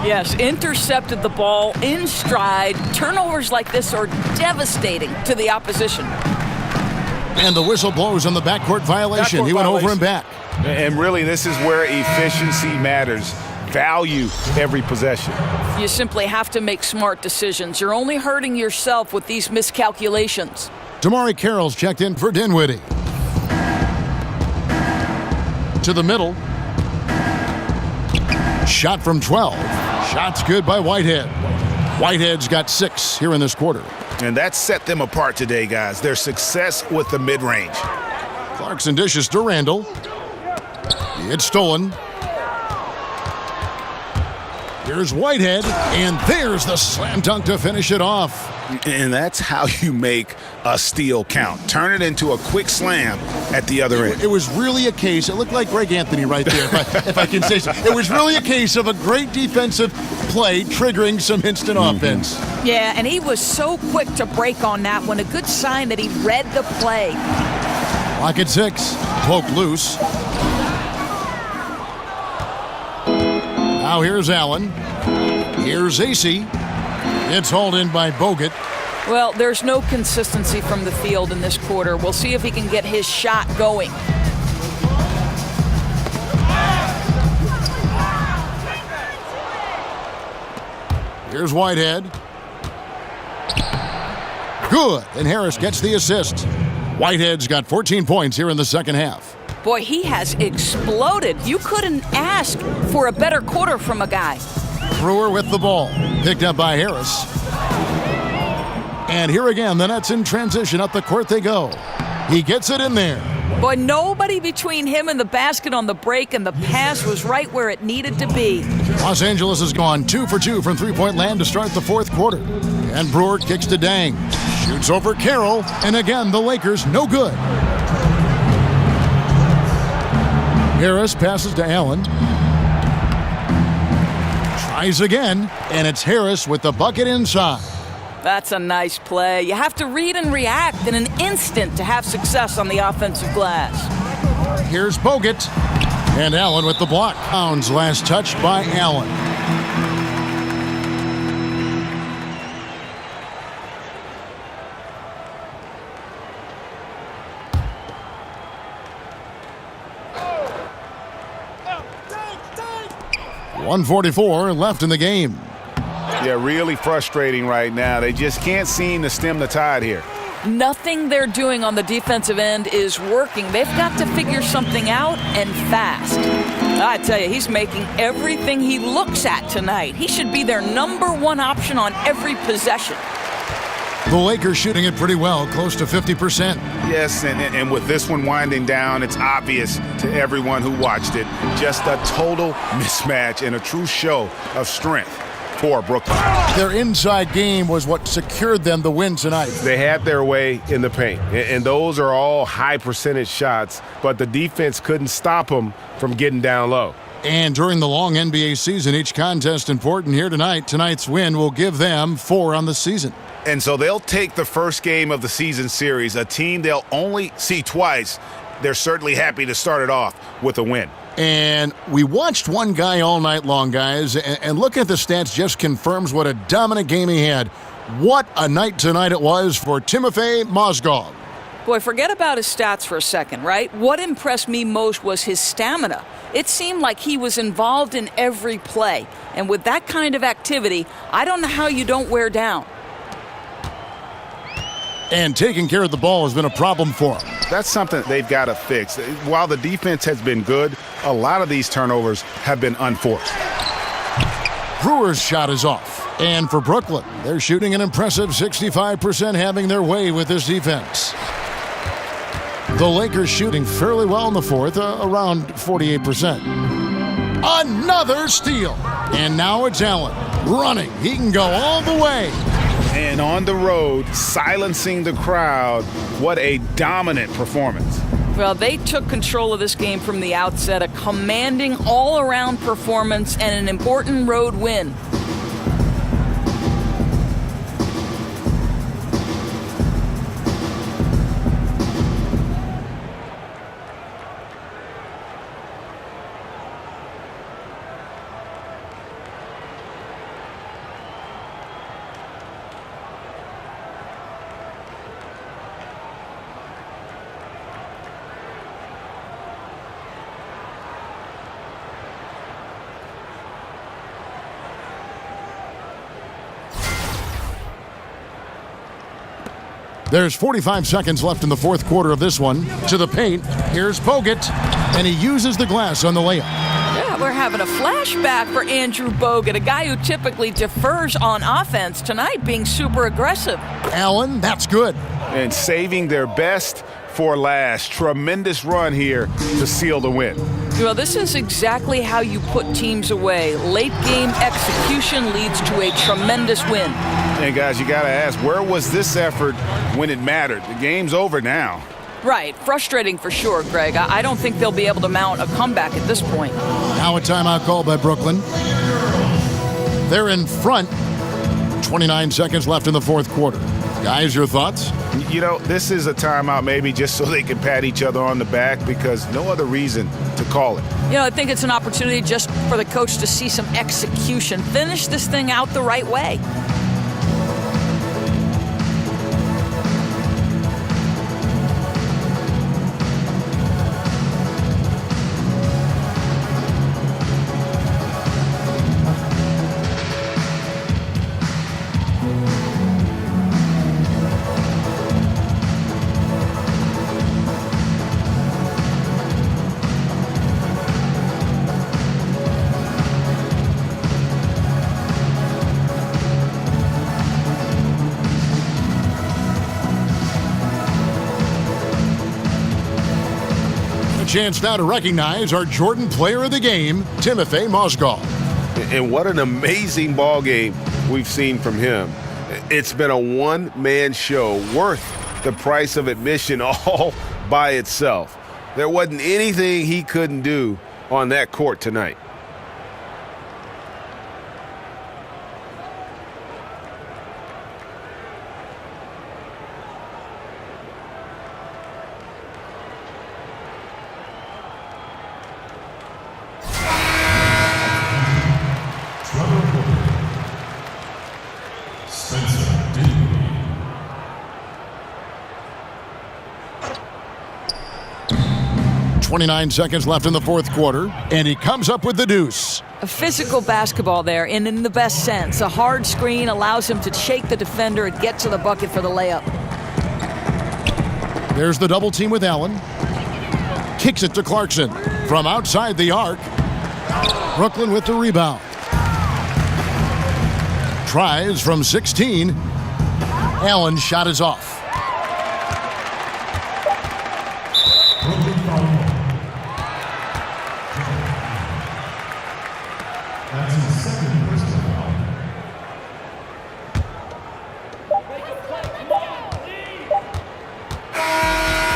Yes, intercepted the ball in stride. Turnovers like this are devastating to the opposition. And the whistle blows on the backcourt violation. He went over and back. And really, this is where efficiency matters. Value every possession. You simply have to make smart decisions. You're only hurting yourself with these miscalculations. Damari Carroll's checked in for Dinwiddie. To the middle. Shot from 12. Shot's good by Whitehead. Whitehead's got 6 here in this quarter. And that set them apart today, guys. Their success with the mid-range. Clarkson dishes to Randall. It's stolen. Here's Whitehead, and there's the slam dunk to finish it off. And that's how you make a steal count. Turn it into a quick slam at the other end. It was really a case, it looked like Greg Anthony right there, if I can say so. It was really a case of a great defensive play triggering some instant offense. Yeah, and he was so quick to break on that one. A good sign that he read the play. Clock at 6. Poke loose. Now here's Allen. Here's AC. It's hauled in by Bogut. Well, there's no consistency from the field in this quarter. We'll see if he can get his shot going. Here's Whitehead. Good, and Harris gets the assist. Whitehead's got 14 points here in the second half. Boy, he has exploded. You couldn't ask for a better quarter from a guy. Brewer with the ball. Picked up by Harris. And here again, the Nets in transition. Up the court they go. He gets it in there. Boy, nobody between him and the basket on the break, and the pass was right where it needed to be. Los Angeles has gone 2 for 2 from three-point land to start the fourth quarter. And Brewer kicks to Dang. Shoots over Carroll. And again, the Lakers no good. Harris passes to Allen. Tries again, and it's Harris with the bucket inside. That's a nice play. You have to read and react in an instant to have success on the offensive glass. Here's Bogut. And Allen with the block. Pounds last touch by Allen. .144 left in the game. Yeah, really frustrating right now. They just can't seem to stem the tide here. Nothing they're doing on the defensive end is working. They've got to figure something out, and fast. I tell you, he's making everything he looks at tonight. He should be their #1 option on every possession. The Lakers shooting it pretty well, close to 50%. Yes, and with this one winding down, it's obvious to everyone who watched it. Just a total mismatch and a true show of strength for Brooklyn. Their inside game was what secured them the win tonight. They had their way in the paint, and those are all high percentage shots, but the defense couldn't stop them from getting down low. And during the long NBA season, each contest important here tonight. Tonight's win will give them 4 on the season. And so they'll take the first game of the season series, a team they'll only see twice. They're certainly happy to start it off with a win. And we watched one guy all night long, guys, and looking at the stats just confirms what a dominant game he had. What a night tonight it was for Timofey Mozgov. Boy, forget about his stats for a second, right? What impressed me most was his stamina. It seemed like he was involved in every play. And with that kind of activity, I don't know how you don't wear down. And taking care of the ball has been a problem for them. That's something they've got to fix. While the defense has been good, a lot of these turnovers have been unforced. Brewer's shot is off. And for Brooklyn, they're shooting an impressive 65%, having their way with this defense. The Lakers shooting fairly well in the fourth, around 48%. Another steal. And now it's Allen running. He can go all the way. And on the road, silencing the crowd. What a dominant performance. Well, they took control of this game from the outset, a commanding all-around performance and an important road win. There's 45 seconds left in the fourth quarter of this one. To the paint, here's Bogut, and he uses the glass on the layup. Yeah, we're having a flashback for Andrew Bogut, a guy who typically defers on offense. Tonight being super aggressive. Allen, that's good. And saving their best for last. Tremendous run here to seal the win. Well, this is exactly how you put teams away. Late game execution leads to a tremendous win. And guys, you got to ask, where was this effort when it mattered? The game's over now. Right. Frustrating for sure, Greg. I don't think they'll be able to mount a comeback at this point. Now a timeout call by Brooklyn. They're in front. 29 seconds left in the fourth quarter. Guys, your thoughts? You know, this is a timeout maybe just so they can pat each other on the back because no other reason to call it. You know, I think it's an opportunity just for the coach to see some execution. Finish this thing out the right way. Chance now to recognize our Jordan Player of the Game, Timothy Mozgov. And what an amazing ball game we've seen from him. It's been a one-man show worth the price of admission all by itself. There wasn't anything he couldn't do on that court tonight. Spencer Dinwiddie. 29 seconds left in the fourth quarter, and he comes up with the deuce. A physical basketball there, and in the best sense. A hard screen allows him to shake the defender and get to the bucket for the layup. There's the double team with Allen. Kicks it to Clarkson from outside the arc. Brooklyn with the rebound. Tries from 16. Allen's shot is off. That's his second personal foul.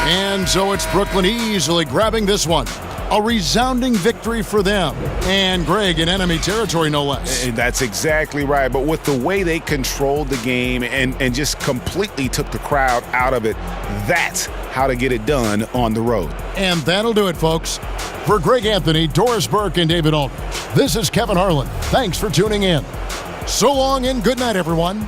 And so it's Brooklyn easily grabbing this one. A resounding victory for them. And Greg in enemy territory, no less. And that's exactly right. But with the way they controlled the game and just completely took the crowd out of it, that's how to get it done on the road. And that'll do it, folks. For Greg Anthony, Doris Burke, and David Aldridge, this is Kevin Harlan. Thanks for tuning in. So long and good night, everyone.